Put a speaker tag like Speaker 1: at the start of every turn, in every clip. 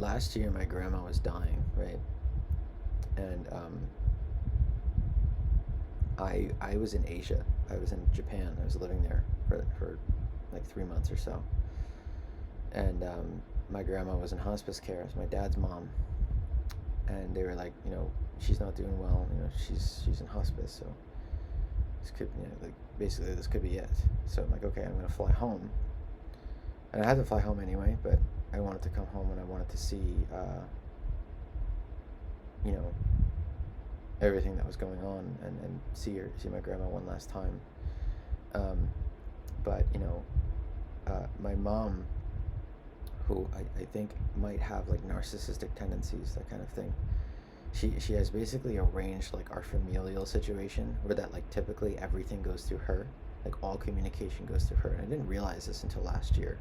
Speaker 1: last year my grandma was dying, right? And I was in Asia. I was in Japan. I was living there for like 3 months or so. And my grandma was in hospice care. It was my dad's mom, and they were like, she's not doing well. She's in hospice, so this could, like basically this could be it. So I'm like, okay, I'm gonna fly home, and I had to fly home anyway. But I wanted to come home and I wanted to see, you know, everything that was going on, and see my grandma one last time. Um, but my mom, who I think might have like narcissistic tendencies, that kind of thing. She has basically arranged like our familial situation where that like typically everything goes through her, like all communication goes through her. And I didn't realize this until last year,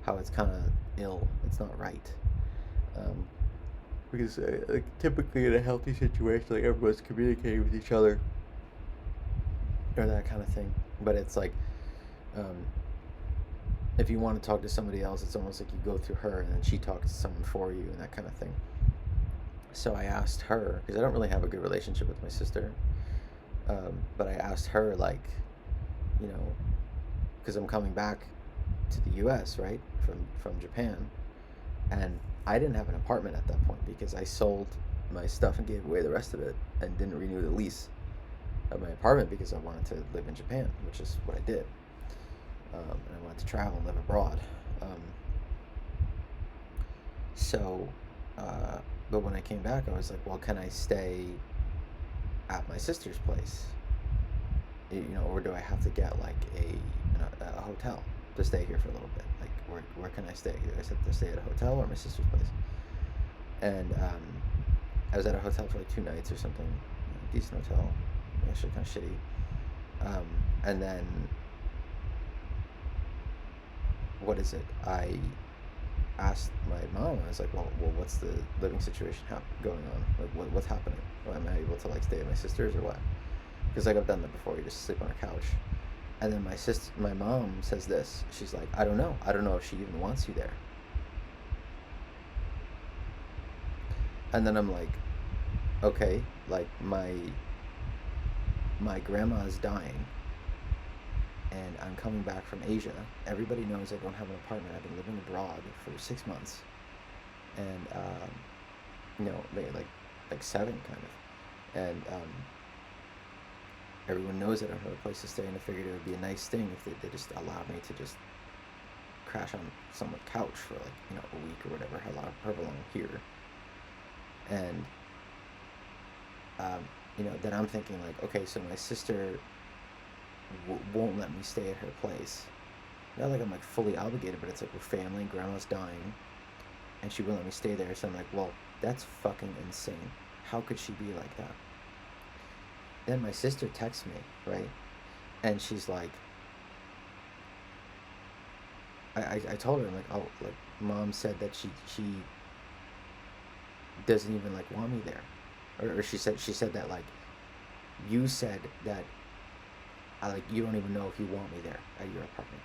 Speaker 1: how it's kind of ill. It's not right. Um, because like typically in a healthy situation, like everyone's communicating with each other or that kind of thing. But it's like, um, if you want to talk to somebody else, it's almost like you go through her and then she talks to someone for you and that kind of thing. So I asked her, because I don't really have a good relationship with my sister, but I asked her, like, you know, because I'm coming back to the U.S., right, from Japan, and I didn't have an apartment at that point because I sold my stuff and gave away the rest of it and didn't renew the lease of my apartment because I wanted to live in Japan, which is what I did. And I wanted to travel and live abroad. Um, so, uh, but when I came back, I was like, well, can I stay at my sister's place? Or do I have to get like a hotel to stay here for a little bit? Like, where can I stay? Do I have to stay at a hotel or my sister's place? And I was at a hotel for like 2 nights or something, decent hotel, actually kind of shitty. And then what is it? I asked my mom. I was like, well, what's the living situation going on? Like, what's happening? Well, am I able to like stay at my sister's or what? Because like I've done that before. You just sleep on a couch. And then my mom says this. She's like, I don't know. I don't know if she even wants you there. And then I'm like, okay, like my grandma is dying, and I'm coming back from Asia. Everybody knows I don't have an apartment. I've been living abroad for 6 months, and like seven kind of, and everyone knows I don't have a place to stay, and I figured it would be a nice thing if they just allowed me to just crash on someone's couch for like a week or whatever, however long I'm here, and then I'm thinking like, okay, so my sister won't let me stay at her place. Not like I'm like fully obligated, but it's like we're family. Grandma's dying, and she won't let me stay there. So I'm like, well, that's fucking insane. How could she be like that? Then my sister texts me, right, and she's like, I told her, I'm like, oh, like mom said that she doesn't even like want me there, or she said that like you said that like you don't even know if you want me there at your apartment.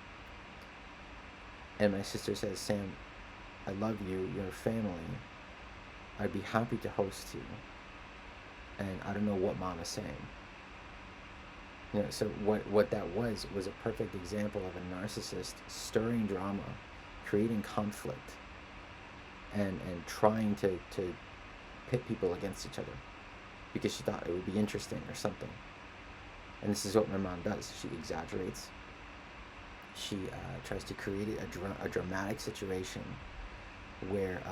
Speaker 1: And my sister says, Sam, I love you, you're family, I'd be happy to host you, and I don't know what mom is saying. So what that was a perfect example of a narcissist stirring drama, creating conflict, and trying to pit people against each other because she thought it would be interesting or something. And this is what my mom does. She exaggerates. She tries to create a dramatic situation where,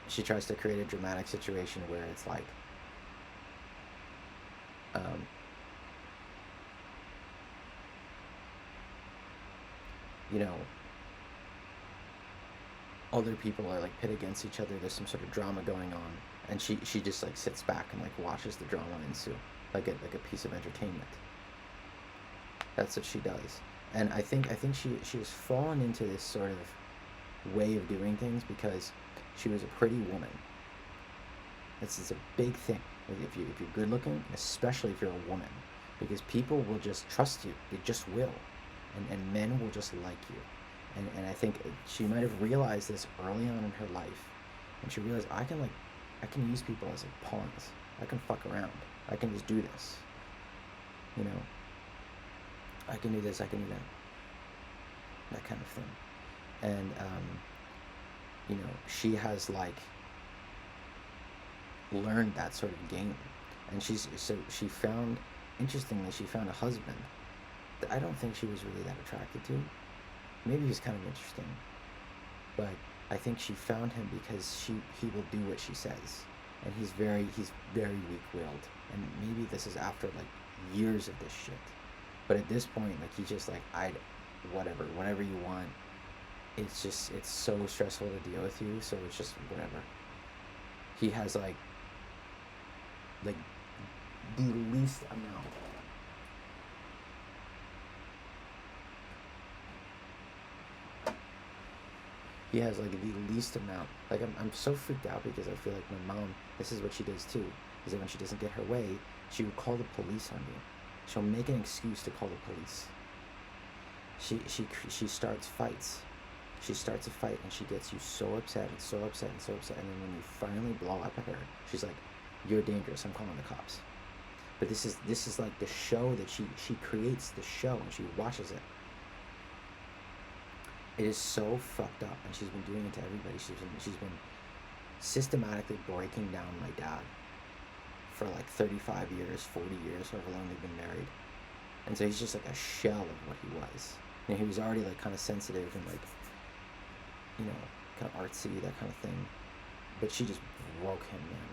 Speaker 1: she tries to create a dramatic situation where it's like, um, you know, other people are like pit against each other. There's some sort of drama going on, and she just like sits back and like watches the drama ensue, like a piece of entertainment. That's what she does, and I think she has fallen into this sort of way of doing things because she was a pretty woman. It's a big thing if you're good looking, especially if you're a woman, because people will just trust you. They just will. and men will just like you. And I think she might have realized this early on in her life, and she realized I can use people as like pawns. I can fuck around. I can just do this. You know, I can do this. I can do that kind of thing. And you know, she has like learned that sort of game, and she found, interestingly, she found a husband that I don't think she was really that attracted to. Maybe he's kind of interesting, but I think she found him because he will do what she says, and he's very weak-willed, and maybe this is after like years of this shit, but at this point, like, he's just like, whatever you want. It's so stressful to deal with you, so it's just whatever. He has like the least amount. He has like the least amount. Like, I'm so freaked out because I feel like my mom, this is what she does too, is that when she doesn't get her way, she will call the police on you. She'll make an excuse to call the police. She starts fights. She starts a fight and she gets you so upset and so upset and so upset, and then when you finally blow up at her, she's like, "You're dangerous. I'm calling the cops." But this is like the show that she creates the show and she watches it. It is so fucked up, and she's been doing it to everybody. She's been systematically breaking down my dad for like 35 years, 40 years, however long they've been married. And so he's just like a shell of what he was. You know, he was already like kind of sensitive and like, you know, kind of artsy, that kind of thing. But she just broke him, man.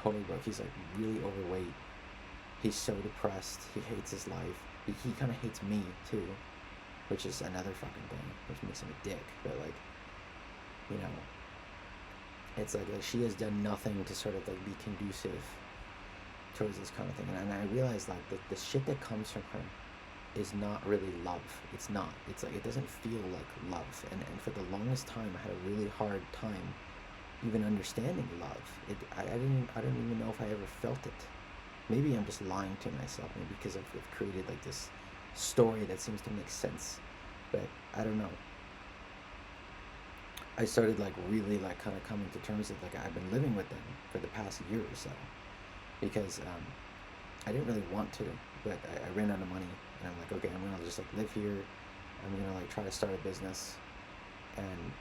Speaker 1: Totally broke. He's like really overweight. He's so depressed. He hates his life. He kind of hates me too, which is another fucking thing, which makes him a dick. But like, you know, it's like she has done nothing to sort of like be conducive towards this kind of thing. And I realized like the shit that comes from her is not really love. It's not. It's like, it doesn't feel like love. And for the longest time, I had a really hard time even understanding love. I don't even know if I ever felt it. Maybe I'm just lying to myself, maybe because I've created like this story that seems to make sense, but I don't know. I started like really like kind of coming to terms with like, I've been living with them for the past year or so, because I didn't really want to, but I ran out of money, and I'm like, okay, I'm gonna just like live here. I'm gonna like try to start a business and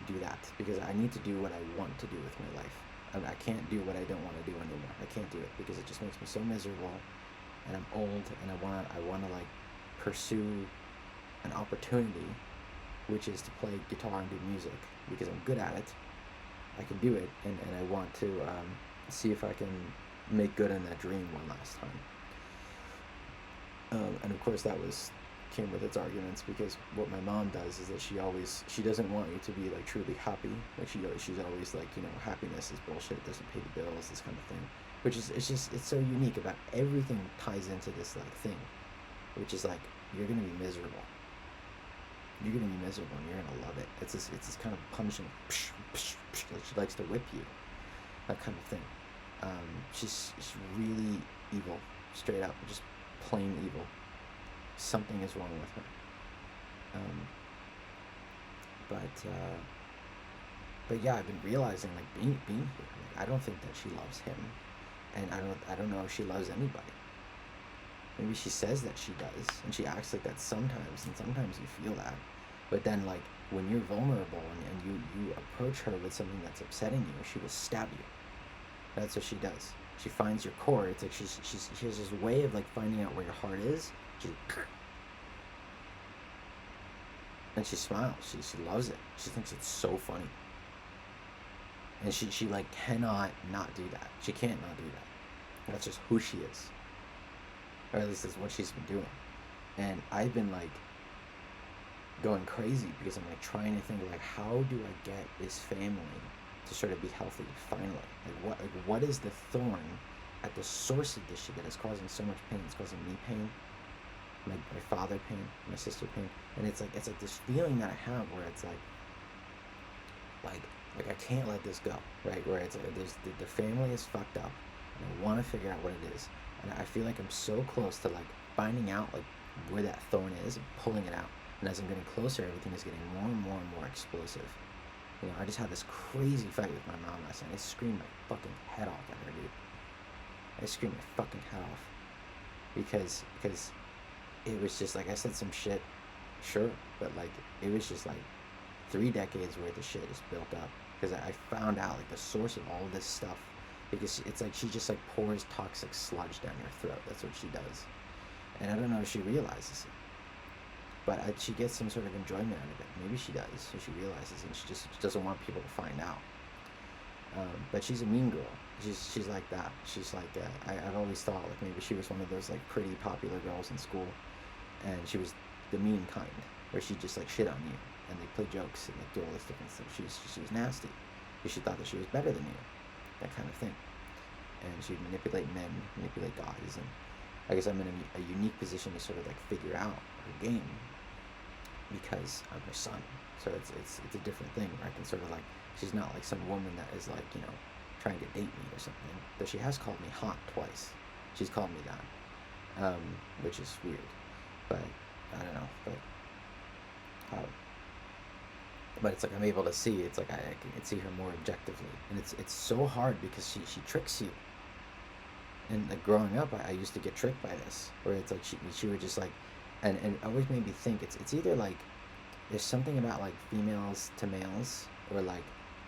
Speaker 1: do that, because I need to do what I want to do with my life. I can't do what I don't want to do anymore. I can't do it because it just makes me so miserable, and I'm old, and I wanna like pursue an opportunity, which is to play guitar and do music, because I'm good at it. I can do it, and I want to see if I can make good on that dream one last time. And of course that came with its arguments, because what my mom does is that she doesn't want you to be like truly happy. Like she's always like, you know, happiness is bullshit, it doesn't pay the bills, this kind of thing. Which is, it's so unique about everything ties into this like thing, which is like, you're gonna be miserable. You're gonna be miserable and you're gonna love it. It's this kind of punishing, like she likes to whip you, that kind of thing. She's really evil, straight up, just plain evil. Something is wrong with her. But yeah, I've been realizing like being here. Like, I don't think that she loves him, and I don't know if she loves anybody. Maybe she says that she does, and she acts like that sometimes, and sometimes you feel that. But then like when you're vulnerable and you approach her with something that's upsetting you, she will stab you. That's what she does. She finds your core. It's like she has this way of like finding out where your heart is. And she smiles. She loves it. She thinks it's so funny. And she like cannot not do that. She can't not do that. That's just who she is. Or at least that's what she's been doing. And I've been like going crazy because I'm like trying to think like, how do I get this family to sort of be healthy finally? Like what is the thorn at the source of this shit that is causing so much pain? It's causing me pain, my father pain, my sister pain, and it's like this feeling that I have where it's like I can't let this go, right? Where it's like the family is fucked up, and I want to figure out what it is, and I feel like I'm so close to like finding out like where that thorn is and pulling it out. And as I'm getting closer, everything is getting more and more and more explosive. You know, I just had this crazy fight with my mom last night. I screamed my fucking head off at her, dude. I screamed my fucking head off because it was just like I said some shit, sure, but like it was just like 3 decades worth of shit is built up because I found out like the source of all this stuff, because it's like she just like pours toxic sludge down your throat. That's what she does, and I don't know if she realizes it, but she gets some sort of enjoyment out of it. Maybe she does, so she realizes it, and she just doesn't want people to find out. But she's a mean girl. She's like that. She's like I've always thought like maybe she was one of those like pretty popular girls in school, and she was the mean kind, where she just like shit on you and they play jokes and like do all this different stuff. She was nasty because she thought that she was better than you, that kind of thing. And she'd manipulate men, manipulate guys, and I guess I'm in a unique position to sort of like figure out her game because I'm her son. So it's a different thing where I can sort of like, she's not like some woman that is like, you know, trying to date me or something. Though she has called me hot twice. She's called me that, which is weird. But I don't know. But it's like I'm able to see. It's like I can see her more objectively, and it's so hard because she tricks you. And like growing up, I used to get tricked by this, where it's like she would just like, and it always made me think it's either like there's something about like females to males, or like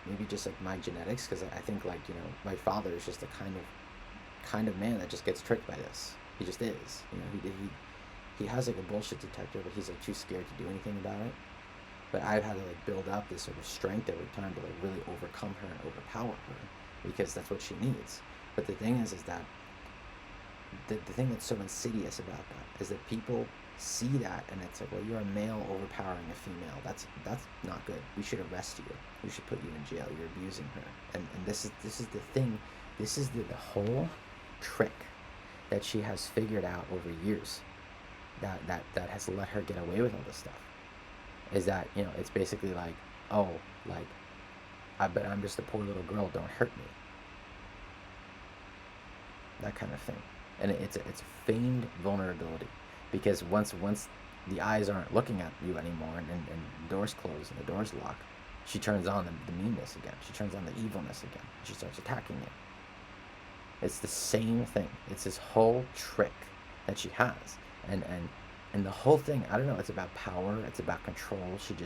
Speaker 1: maybe just like my genetics, because I think like, you know, my father is just a kind of man that just gets tricked by this. He just is, you know. He has like a bullshit detector, but he's like too scared to do anything about it. But I've had to like build up this sort of strength over time to like really overcome her and overpower her, because that's what she needs. But the thing is that the thing that's so insidious about that is that people see that and it's like, well, you're a male overpowering a female. That's not good. We should arrest you. We should put you in jail. You're abusing her. And this is the thing. This is the whole trick that she has figured out over years. That has let her get away with all this stuff. Is that, you know, it's basically like, oh, like, but I'm just a poor little girl, don't hurt me. That kind of thing. And it's a feigned vulnerability, because once the eyes aren't looking at you anymore, and the doors close and the doors lock, she turns on the meanness again. She turns on the evilness again. She starts attacking you. It's the same thing. It's this whole trick that she has. And the whole thing, I don't know, it's about power, it's about control. She's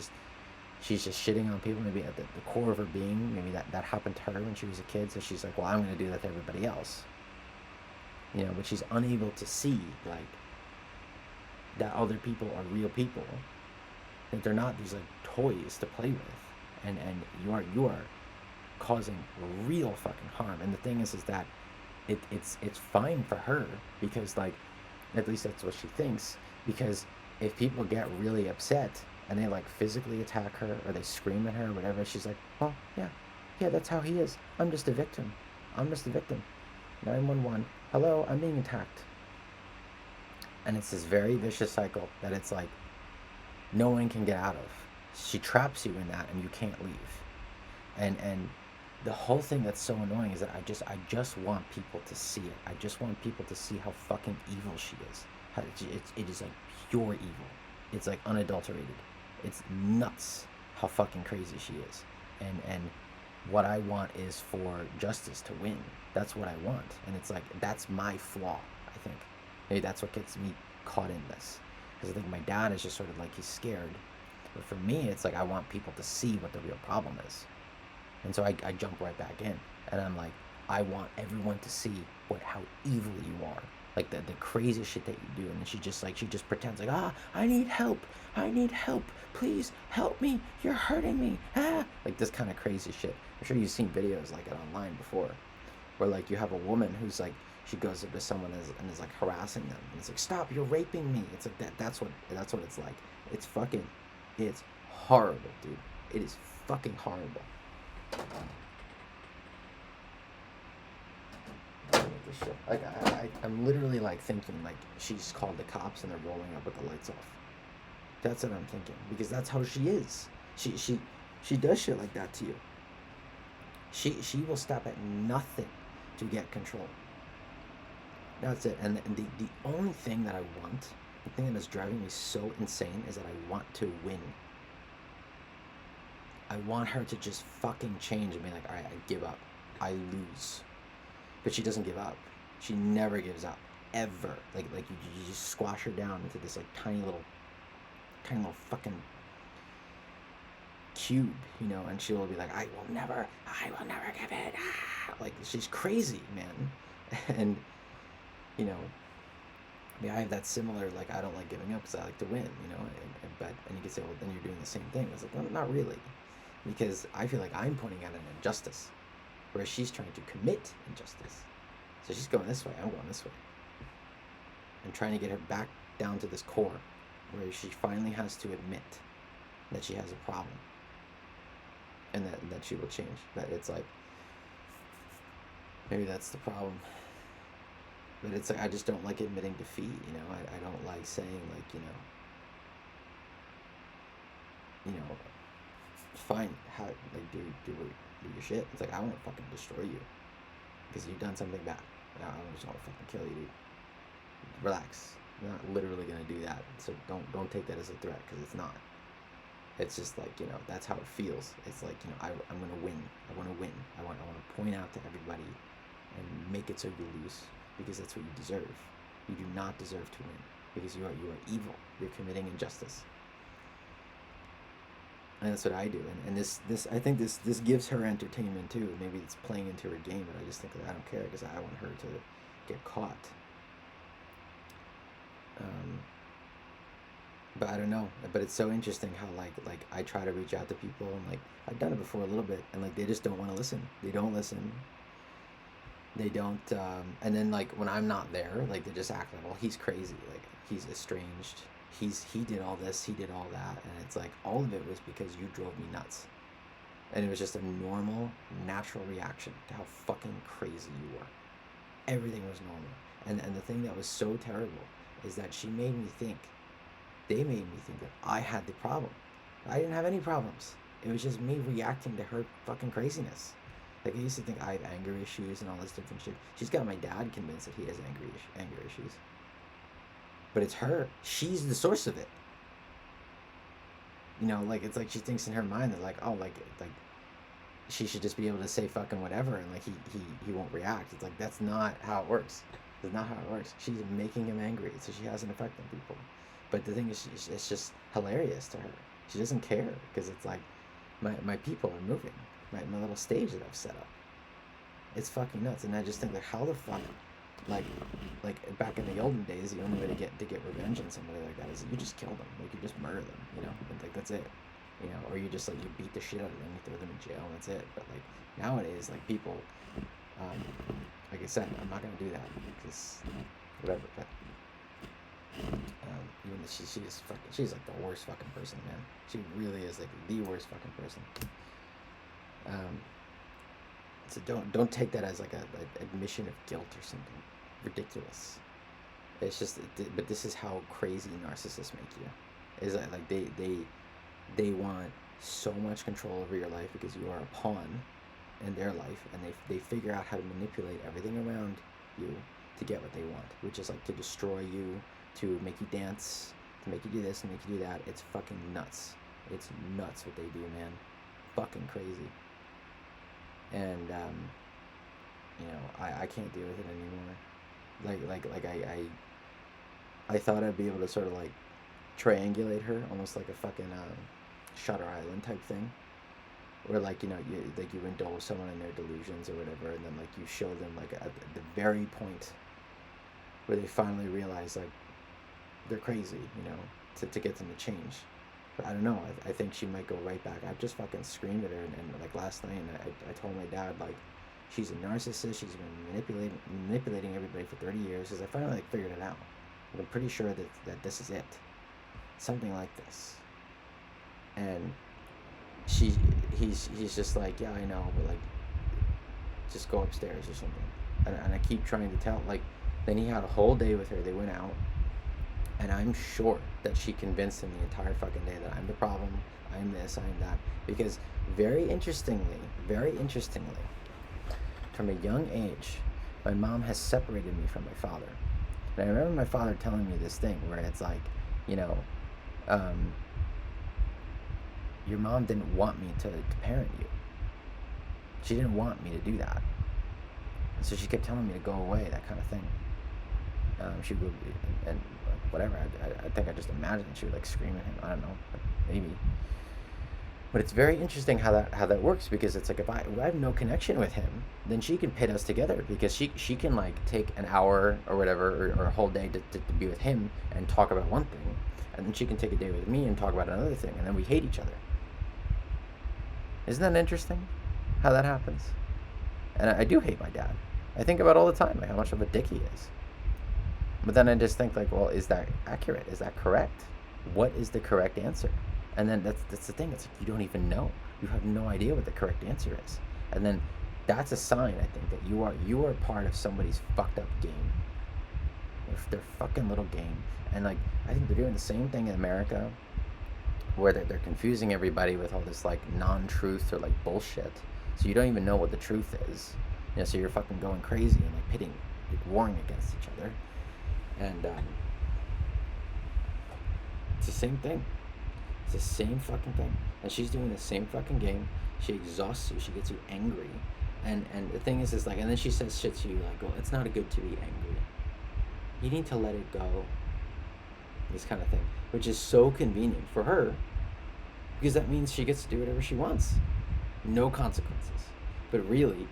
Speaker 1: just shitting on people, maybe at the core of her being. Maybe that happened to her when she was a kid, so she's like, well, I'm going to do that to everybody else. You know, but she's unable to see, like, that other people are real people, that they're not these, like, toys to play with. And you are causing real fucking harm. And the thing is that it's fine for her, because, like, at least that's what she thinks. Because if people get really upset and they like physically attack her or they scream at her or whatever, she's like, oh, yeah, that's how he is. I'm just a victim. 911. Hello, I'm being attacked. And it's this very vicious cycle that it's like no one can get out of. She traps you in that and you can't leave. And the whole thing that's so annoying is that I just want people to see it. I just want people to see how fucking evil she is. It is like pure evil. It's like unadulterated. It's nuts how fucking crazy she is. And what I want is for justice to win. That's what I want. And it's like, that's my flaw, I think. Maybe that's what gets me caught in this. Because I think my dad is just sort of like, he's scared. But for me, it's like, I want people to see what the real problem is. And so I jump right back in. And I'm like, I want everyone to see how evil you are. Like the crazy shit that you do. And then she just pretends like, I need help, please help me, you're hurting me, like this kind of crazy shit. I'm sure you've seen videos like it online before, where like you have a woman who's like, she goes up to someone and is like harassing them, and it's like, stop, you're raping me. It's like that's what it's like. It's horrible, dude. It is fucking horrible. Shit. Like I'm literally like thinking like she's called the cops and they're rolling up with the lights off. That's what I'm thinking, because that's how she is. She does shit like that to you. She will stop at nothing to get control. That's it. And the only thing that I want the thing that is driving me so insane is that I want to win. I want her to just fucking change and be like, all right, I give up. I lose. But she doesn't give up. She never gives up. Ever. You just squash her down into this like tiny little fucking cube, you know, and she'll be like, I will never give it. Like, she's crazy, man. And, you know, I mean, I have that similar, like, I don't like giving up because I like to win, you know, and you can say, well, then you're doing the same thing. It's like, well, not really, because I feel like I'm pointing out an injustice, whereas she's trying to commit injustice. So she's going this way, I'm going this way. I'm trying to get her back down to this core, where she finally has to admit that she has a problem, and that she will change. That it's like, maybe that's the problem. But it's like, I just don't like admitting defeat, you know. I don't like saying, like, you know, fine, how, like, do your shit. It's like, I won't fucking destroy you because you've done something bad. I just want to fucking kill you, dude. Relax. I'm not literally gonna do that. So don't take that as a threat, because it's not. It's just like, you know, that's how it feels. It's like, you know, I'm gonna win. I want to win. I want to point out to everybody and make it so you lose, because that's what you deserve. You do not deserve to win, because you are evil. You're committing injustice. And that's what I do. And this I think this gives her entertainment too. Maybe it's playing into her game, but I just think that I don't care, because I want her to get caught. But I don't know. But it's so interesting how like I try to reach out to people, and like I've done it before a little bit, and like they just don't want to listen. They don't listen. They don't. And then like when I'm not there, like they just act like, well, he's crazy. Like he's estranged. He did all this. He did all that. And it's like all of it was because you drove me nuts. And it was just a normal, natural reaction to how fucking crazy you were. Everything was normal. And the thing that was so terrible is that they made me think that I had the problem. I didn't have any problems. It was just me reacting to her fucking craziness. Like, I used to think I have anger issues and all this different shit. She's got my dad convinced that he has anger issues. But it's her. She's the source of it. You know, like, it's like she thinks in her mind that, like, oh, like she should just be able to say fucking whatever, and, like, he won't react. It's like, that's not how it works. That's not how it works. She's making him angry, so she has an effect on people. But the thing is, it's just hilarious to her. She doesn't care, because it's like, my people are moving. My little stage that I've set up. It's fucking nuts. And I just think, like, how the fuck, like back in the olden days, the only way to get revenge on somebody like that is you just kill them. Like, you just murder them, you know? And, like, that's it. You know, or you just, like, you beat the shit out of them, you throw them in jail, and that's it. But, like, nowadays, like, people, like I said, I'm not gonna do that, because, whatever, but, even though she's like the worst fucking person, man. She really is, like, the worst fucking person. So don't take that as like a admission of guilt or something ridiculous. It's just, but this is how crazy narcissists make you. Is that, like, they want so much control over your life because you are a pawn in their life, and they figure out how to manipulate everything around you to get what they want, which is like to destroy you, to make you dance, to make you do this and make you do that. It's fucking nuts. It's nuts what they do, man. Fucking crazy. And you know, I can't deal with it anymore. I thought I'd be able to sort of like triangulate her, almost like a fucking Shutter Island type thing, where, like, you know, you indulge someone in their delusions or whatever, and then, like, you show them, like, at the very point where they finally realize, like, they're crazy, you know, to get them to change. But I don't know, I think she might go right back. I've just fucking screamed at her, and like, last night, and I told my dad, like, she's a narcissist, she's been manipulating everybody for 30 years, because I finally, like, figured it out. I'm pretty sure that this is it. Something like this. And he's just like, yeah, I know, but, like, just go upstairs or something. And I keep trying to tell, like, then he had a whole day with her, they went out, and I'm sure that she convinced him the entire fucking day that I'm the problem, I'm this, I'm that. Because very interestingly, from a young age, my mom has separated me from my father. And I remember my father telling me this thing where it's like, you know, um, your mom didn't want me to parent you. She didn't want me to do that. And so she kept telling me to go away, that kind of thing. She would, and whatever. I think I just imagined she would like scream at him. I don't know, maybe. But it's very interesting how that works, because it's like if I have no connection with him, then she can pit us together, because she can like take an hour or whatever, or a whole day to be with him and talk about one thing, and then she can take a day with me and talk about another thing, and then we hate each other. Isn't that interesting how that happens? And I do hate my dad. I think about all the time, like how much of a dick he is. But then I just think like, well, is that accurate? Is that correct? What is the correct answer? And then that's the thing. It's like you don't even know. You have no idea what the correct answer is. And then that's a sign, I think, that you are part of somebody's fucked up game. Their fucking little game. And like I think they're doing the same thing in America, where they're confusing everybody with all this like non-truth or like bullshit. So you don't even know what the truth is. You know, so you're fucking going crazy and like pitting, like warring against each other. And it's the same thing. It's the same fucking thing. And she's doing the same fucking game. She exhausts you. She gets you angry. And the thing is like, and then she says shit to you like, well, it's not good to be angry. You need to let it go. This kind of thing. Which is so convenient for her, because that means she gets to do whatever she wants. No consequences. But really,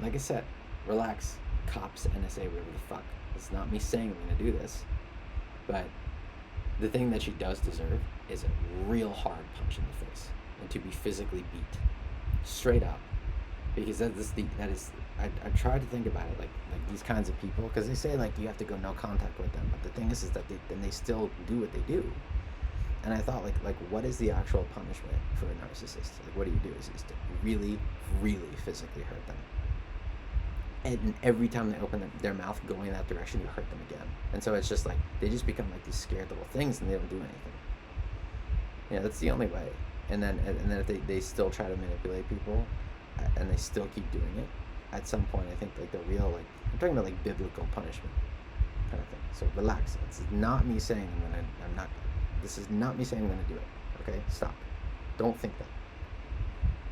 Speaker 1: like I said, relax. Cops, NSA, whatever the fuck. It's not me saying I'm going to do this. But the thing that she does deserve is a real hard punch in the face, and to be physically beat, straight up, because I try to think about it like these kinds of people, because they say like you have to go no contact with them, but the thing is that they still do what they do, and I thought like what is the actual punishment for a narcissist? Like what do you do? Is to really, really physically hurt them, and every time they open their mouth going in that direction, you hurt them again, and so it's just like they just become like these scared little things, and they don't do anything. Yeah, that's the only way. And then if they still try to manipulate people, and they still keep doing it, at some point I think like the real, like I'm talking about like biblical punishment kind of thing. So relax. It's not me saying this is not me saying I'm gonna do it. Okay? Stop. Don't think that.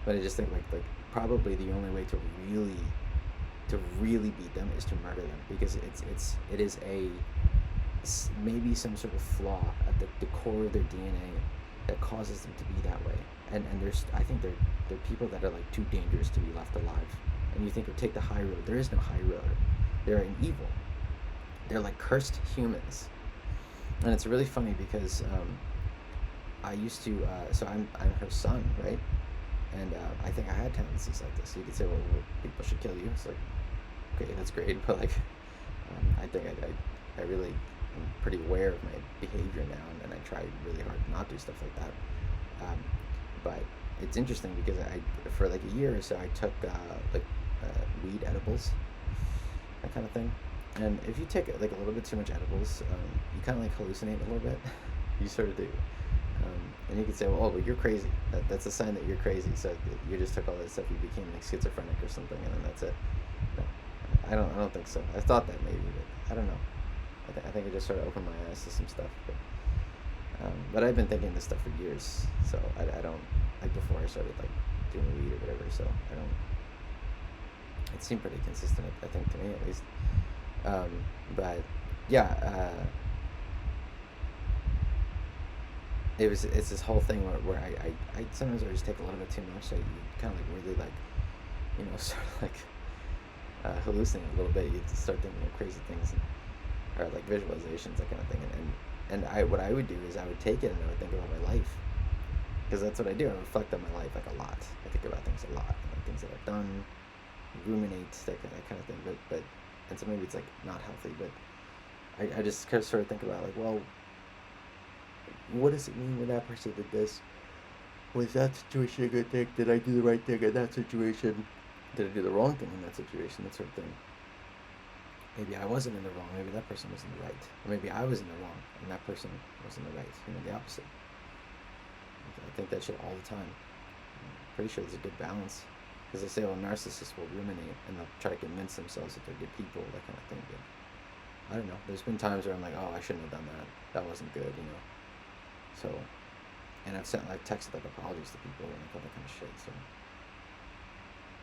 Speaker 1: But I just think like probably the only way to really beat them is to murder them, because it is maybe some sort of flaw at the core of their DNA that causes them to be that way. And I think they're people that are like too dangerous to be left alive. And you think, or take the high road. There is no high road. They're an evil. They're like cursed humans. And it's really funny because I used to so I'm her son, right? And I think I had tendencies like this. You could say, well, people should kill you. It's like, okay, that's great, but like I think I really am pretty aware of my behavior now, and I try really hard to not do stuff like that. But it's interesting because for like a year or so I took weed edibles, that kind of thing. And if you take like a little bit too much edibles, you kind of like hallucinate a little bit. You sort of do. And you could say, well, you're crazy. That's a sign that you're crazy. So you just took all that stuff, you became like schizophrenic or something, and then that's it. No, I don't think so. I thought that maybe, but I don't know. I think it just sort of opened my eyes to some stuff. But I've been thinking this stuff for years, so I don't, like before I started like doing weed or whatever, so I don't, it seemed pretty consistent, I think, to me at least. But yeah, it's this whole thing where I sometimes I just take a little bit too much, so you kind of like really like, sort of like hallucinate a little bit. You start thinking of crazy things, or like visualizations, that kind of thing. And what I would do is I would take it and I would think about my life, because that's what I do. I reflect on my life like a lot. I think about things a lot, like things that I've done, ruminate, that kind of thing. But and so maybe it's like not healthy, but I just kind of sort of think about like, well, what does it mean when that person did this? Was that situation a good thing? Did I do the right thing in that situation? Did I do the wrong thing in that situation? That sort of thing. Maybe I wasn't in the wrong. Maybe that person was in the right. Or maybe I was in the wrong and that person was in the right. The opposite. I think that shit all the time. I'm pretty sure there's a good balance. Because they say, well, narcissists will ruminate and they'll try to convince themselves that they're good people, that kind of thing. But I don't know. There's been times where I'm like, oh, I shouldn't have done that. That wasn't good, you know. So, and I've texted like apologies to people and like all that kind of shit. So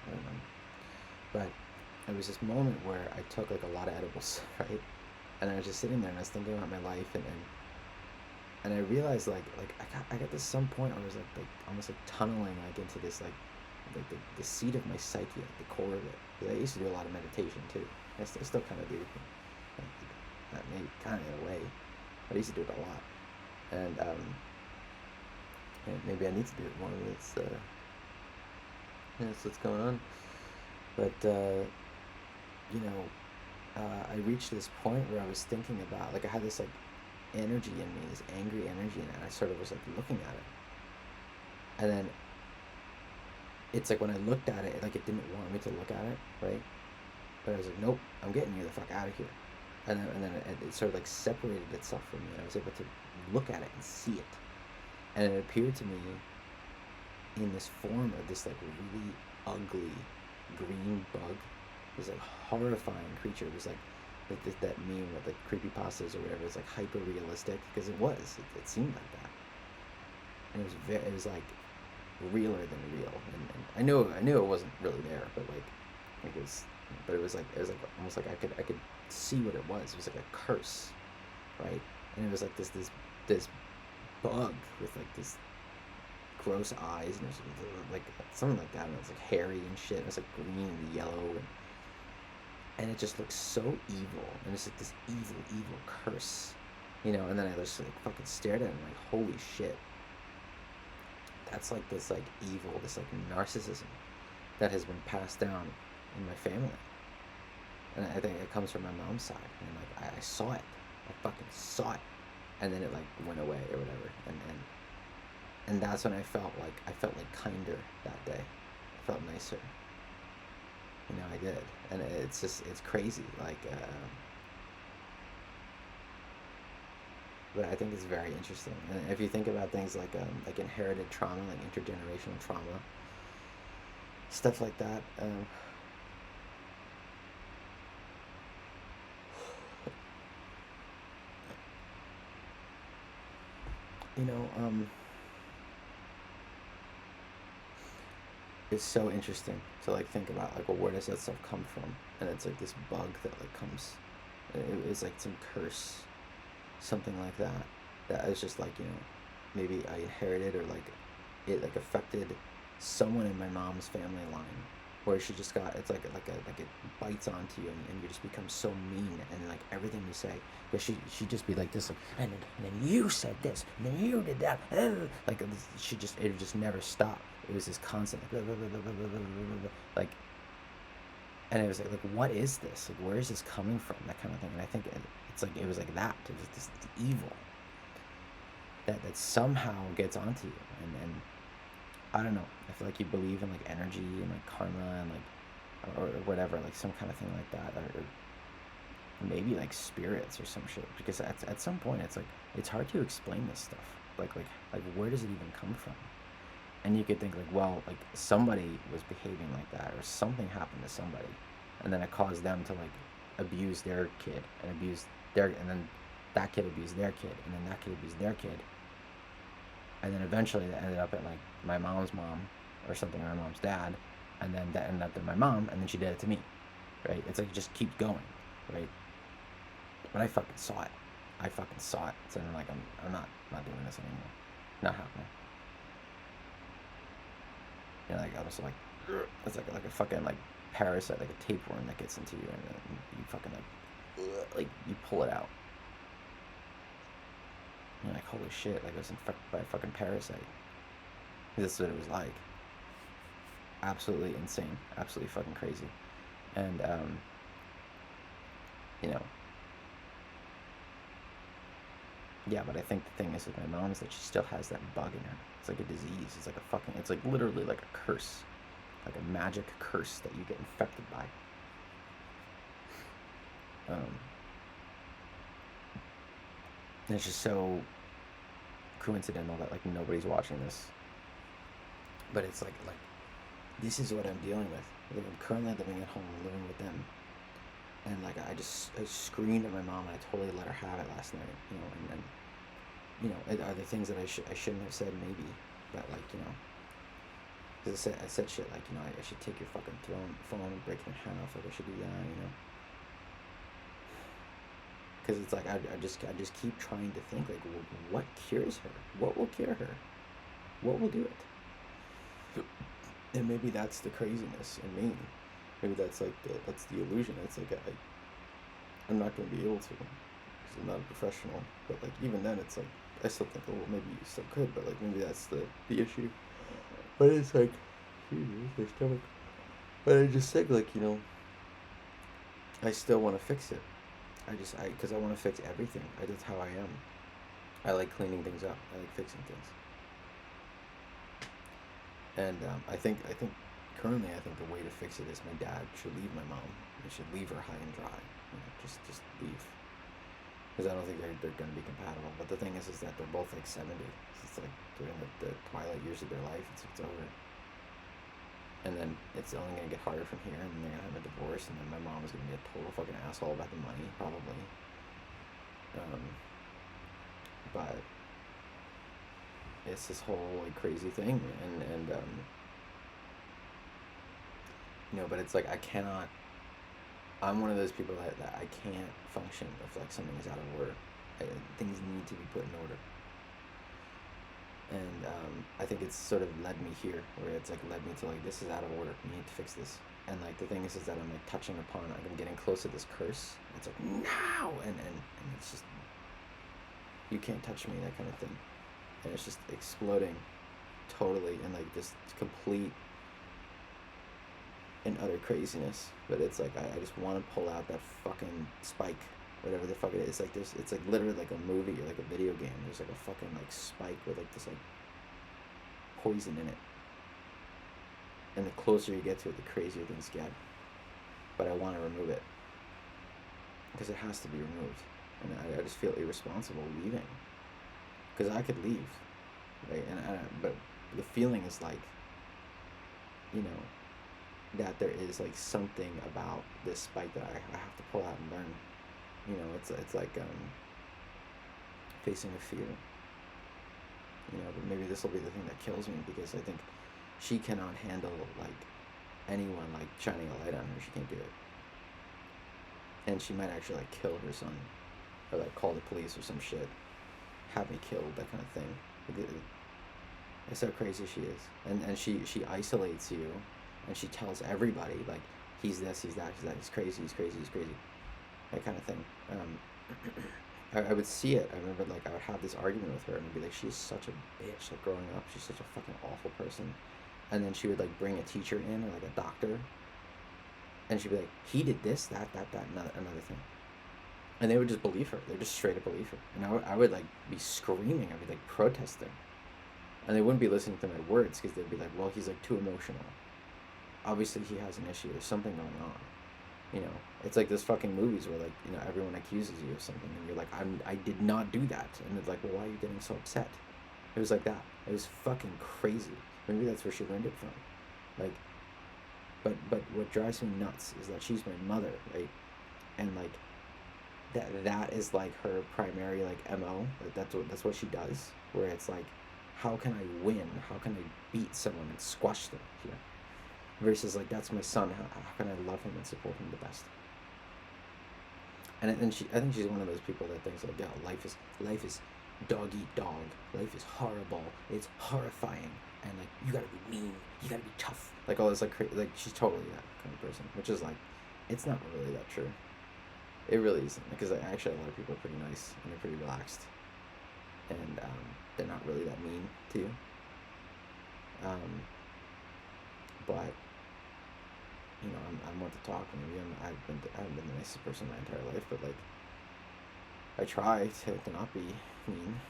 Speaker 1: I don't know. But it was this moment where I took like a lot of edibles, right? And I was just sitting there and I was thinking about my life, and I realized like I got to some point where I was like almost like tunneling like into this like the seat of my psyche, like the core of it. 'Cause I used to do a lot of meditation too. I still kind of do, like, maybe kind of in a way, but I used to do it a lot, and maybe I need to do it more. That's what's going on. But you know, I reached this point where I was thinking about, like, I had this like energy in me, this angry energy, and I sort of was like looking at it, and then it's like when I looked at it, like it didn't want me to look at it, right? But I was like, nope, I'm getting you the fuck out of here. And then it sort of like separated itself from me, and I was able to look at it and see it, and it appeared to me in this form of this like really ugly green bug, this like horrifying creature. It was like that meme with like creepypastas or whatever. It's like hyper realistic, because it seemed like that, and it was like realer than real, and I knew it wasn't really there, but like it was, but it was like almost like I could see what it was. It was like a curse, right? And it was like this bug with like this gross eyes, and it was like something like that, and it was like hairy and shit. And it was like green and yellow, and it just looked so evil, and it's like this evil curse, you know. And then I just like fucking stared at it and like, holy shit, that's like this like evil, this like narcissism that has been passed down in my family, and I think it comes from my mom's side. And like I saw it, I fucking saw it, and then it like went away or whatever, and that's when I felt like kinder that day. I felt nicer, you know. I did, and it's crazy, like. But I think it's very interesting. And if you think about things like inherited trauma, like intergenerational trauma, stuff like that. You know, it's so interesting to like think about, like, well, where does that stuff come from? And it's like this bug that like comes. It's like some curse, something like that. That is just like, you know, maybe I inherited, or like it like affected someone in my mom's family line, where she just got, it's like it bites onto you, and you just become so mean, and like everything you say, because she just be like this, like, and then you said this, and then you did that, like it would just never stop. It was this constant like, blah, blah, blah, blah, blah, blah, blah, blah, like, and it was like what is this? Like, where is this coming from? That kind of thing. And I think it's like it was like that. It was this evil that somehow gets onto you, and I don't know. I feel like you believe in like energy and like karma and like or whatever, like some kind of thing like that, or maybe like spirits or some shit. Because at some point it's like it's hard to explain this stuff. Like where does it even come from? And you could think like, well, like somebody was behaving like that, or something happened to somebody, and then it caused them to like abuse their kid, and then that kid abused their kid, and then that kid abused their kid, and then eventually that ended up at like my mom's mom or something, or my mom's dad, and then that ended up at my mom, and then she did it to me, right? It's like it just keeps going, right? But I fucking saw it. So I'm like, I'm not doing this anymore. Not happening. You know, like I was like, it's like a fucking like parasite, like a tapeworm that gets into you, and then you fucking like you pull it out. You're like, holy shit, like I was infected by a fucking parasite. This is what it was like. Absolutely insane, absolutely fucking crazy, and you know, yeah. But I think the thing is with my mom is that she still has that bug in her. It's like a disease. It's like a fucking. It's like literally like a curse, like a magic curse that you get infected by. And it's just so coincidental that like nobody's watching this, but it's like this is what I'm dealing with. Like, I'm currently living at home, living with them, And like I screamed at my mom, and I totally let her have it last night, and are there things that I shouldn't have said, maybe, but like, because I said shit like, I should take your fucking phone and break it in half, like I should do that. Because it's like I just keep trying to think like, what cures her? What will cure her? What will do it? And maybe that's the craziness in me. Maybe that's like that's the illusion. It's like I'm not going to be able to because I'm not a professional. But like even then, it's like I still think, oh, well, maybe you still could. But like maybe that's the issue. But it's like, Jesus, my stomach. But I just think like, I still want to fix it. Because I want to fix everything. That's how I am. I like cleaning things up. I like fixing things. And I think currently I think the way to fix it is my dad should leave my mom. He should leave her high and dry. Just leave. Because I don't think they're going to be compatible. But the thing is that they're both like 70. It's like they're in the twilight years of their life. It's over. And then it's only going to get harder from here, and then they're going to have a divorce, and then my mom is going to be a total fucking asshole about the money, probably. But it's this whole like crazy thing, and but it's like I'm one of those people that I can't function if like something is out of order. Things need to be put in order. And I think it's sort of led me here, where it's like led me to like, this is out of order. You need to fix this. And like the thing is that I'm like touching upon, I'm getting close to this curse. It's like, no, and it's just, you can't touch me, that kind of thing. And it's just exploding totally in like this complete and utter craziness. But it's like I just want to pull out that fucking spike, whatever the fuck it is. Like it's like literally like a movie or like a video game. There's like a fucking like spike with like this like poison in it. And the closer you get to it, the crazier things get. But I want to remove it because it has to be removed. And I just feel irresponsible leaving, because I could leave, right? But the feeling is like, that there is like something about this spike that I have to pull out and learn. It's like facing a fear. But maybe this will be the thing that kills me, because I think she cannot handle like anyone like shining a light on her. She can't do it, and she might actually like kill her son, or like call the police or some shit, have me killed, that kind of thing. That's how crazy she is, and she isolates you, and she tells everybody like, he's this, he's that, he's crazy, that kind of thing. I would see it. I remember like I would have this argument with her, and I'd be like, she's such a bitch. Like growing up, she's such a fucking awful person. And then she would like bring a teacher in, or like a doctor, and she'd be like, he did this, that, another thing. And they would just believe her. They would just straight up believe her. And I would like be screaming. I'd be like protesting. And they wouldn't be listening to my words, because they'd be like, well, he's like too emotional. Obviously he has an issue. There's something going on. It's like those fucking movies where like, everyone accuses you of something, and you're like, I did not do that. And it's like, well, why are you getting so upset? It was like that. It was fucking crazy. Maybe that's where she learned it from. Like, but what drives me nuts is that she's my mother, right? And like, that is like her primary like MO. Like that's what she does. Where it's like, how can I win? How can I beat someone and squash them here? Versus like, that's my son. How can I love him and support him the best? And I think she's one of those people that thinks like, yeah, life is dog eat dog. Life is horrible. It's horrifying. And like, you gotta be mean. You gotta be tough. Like all this like like she's totally that kind of person. Which is like, it's not really that true. It really isn't, because like, actually a lot of people are pretty nice and they're pretty relaxed, and they're not really that mean to you. But I'm one to talk. Maybe I haven't been the nicest person my entire life, but like, I try to not be mean.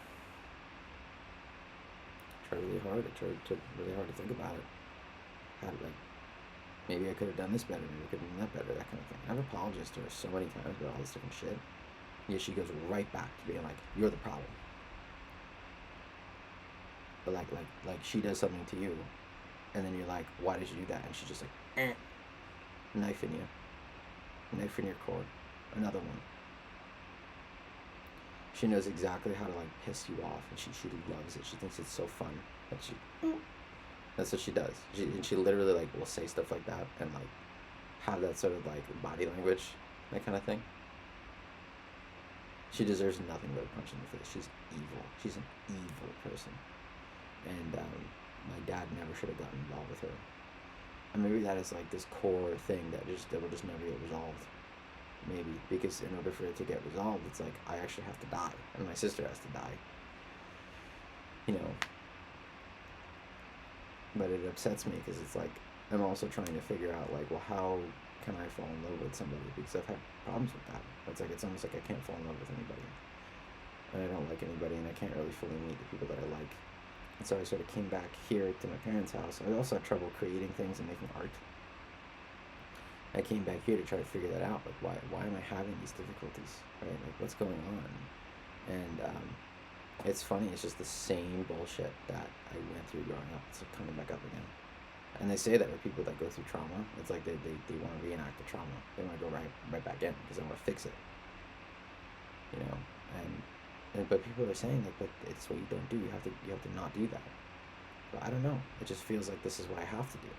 Speaker 1: I try really hard. I try really hard to think about it. How did maybe I could have done this better. Maybe I could have done that better. That kind of thing. I've apologized to her so many times about all this different shit. Yet she goes right back to being like, "You're the problem." But like she does something to you, and then you're like, "Why did you do that?" And she's just like, knifing you. knife in your core, another one. She knows exactly how to like piss you off, and she loves it. She thinks it's so fun. That's what she does. She literally like will say stuff like that and like have that sort of like body language, that kind of thing. She deserves nothing but a punch in the face. She's evil. She's an evil person, and my dad never should have gotten involved with her. And maybe that is like this core thing that will just never get resolved. Maybe because in order for it to get resolved, it's like I actually have to die, and my sister has to die. You know. But it upsets me because it's like I'm also trying to figure out like, well, how can I fall in love with somebody, because I've had problems with that. It's almost like I can't fall in love with anybody, and I don't like anybody, and I can't really fully meet the people that I like. And so I sort of came back here to my parents' house. I also had trouble creating things and making art. I came back here to try to figure that out. Like, why am I having these difficulties, right? Like, what's going on? And it's funny. It's just the same bullshit that I went through growing up. It's like coming back up again. And they say that with people that go through trauma, it's like they want to reenact the trauma. They want to go right back in because they want to fix it. You know, but people are saying like, but it's what you don't do. You have to not do that. But I don't know. It just feels like this is what I have to do.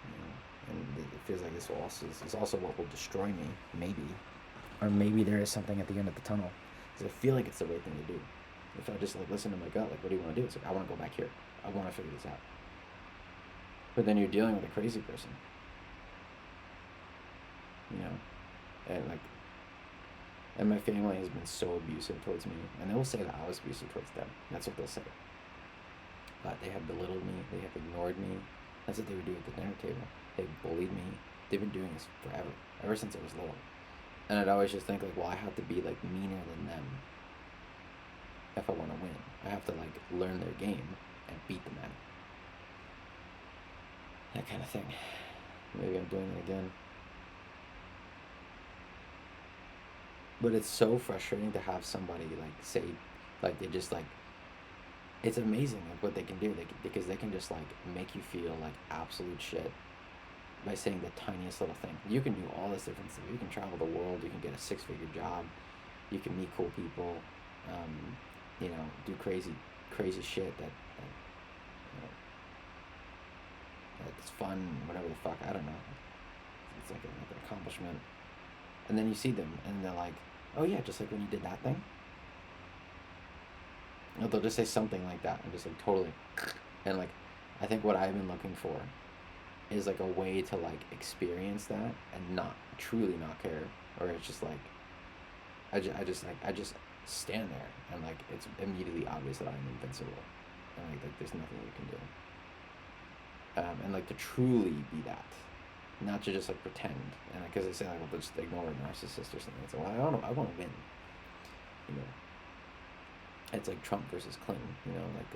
Speaker 1: You know, and it feels like this is also what will destroy me, maybe, or maybe there is something at the end of the tunnel. Because I feel like it's the right thing to do. If I just like listen to my gut, like, what do you want to do? It's like, I want to go back here. I want to figure this out. But then you're dealing with a crazy person, you know, and my family has been so abusive towards me, and they will say that I was abusive towards them. That's what they'll say. But they have belittled me. They have ignored me. That's what they would do at the dinner table. They bullied me. They've been doing this forever, ever since I was little. And I'd always just think like, well, I have to be like meaner than them if I want to win. I have to like learn their game and beat them at it. That kind of thing. Maybe I'm doing it again. But it's so frustrating to have somebody like say, like they just like, it's amazing like what they can do. Because they can just like make you feel like absolute shit by saying the tiniest little thing. You can do all this different stuff. You can travel the world. You can get a 6-figure job. You can meet cool people. You know, do crazy shit that you know, it's fun, whatever the fuck, I don't know. It's like an accomplishment. And then you see them, and they're like, oh yeah, just like when you did that thing. You know, they'll just say something like that, and just like totally, and like, I think what I've been looking for is like a way to like experience that and not truly not care, or it's just like, I just stand there, and like it's immediately obvious that I'm invincible, and like there's nothing you can do. And like to truly be that, not to just like pretend. And because they say like, well, just ignore a narcissist or something. It's like, well, I don't know. I want to win. You know, it's like Trump versus Clinton. You know, like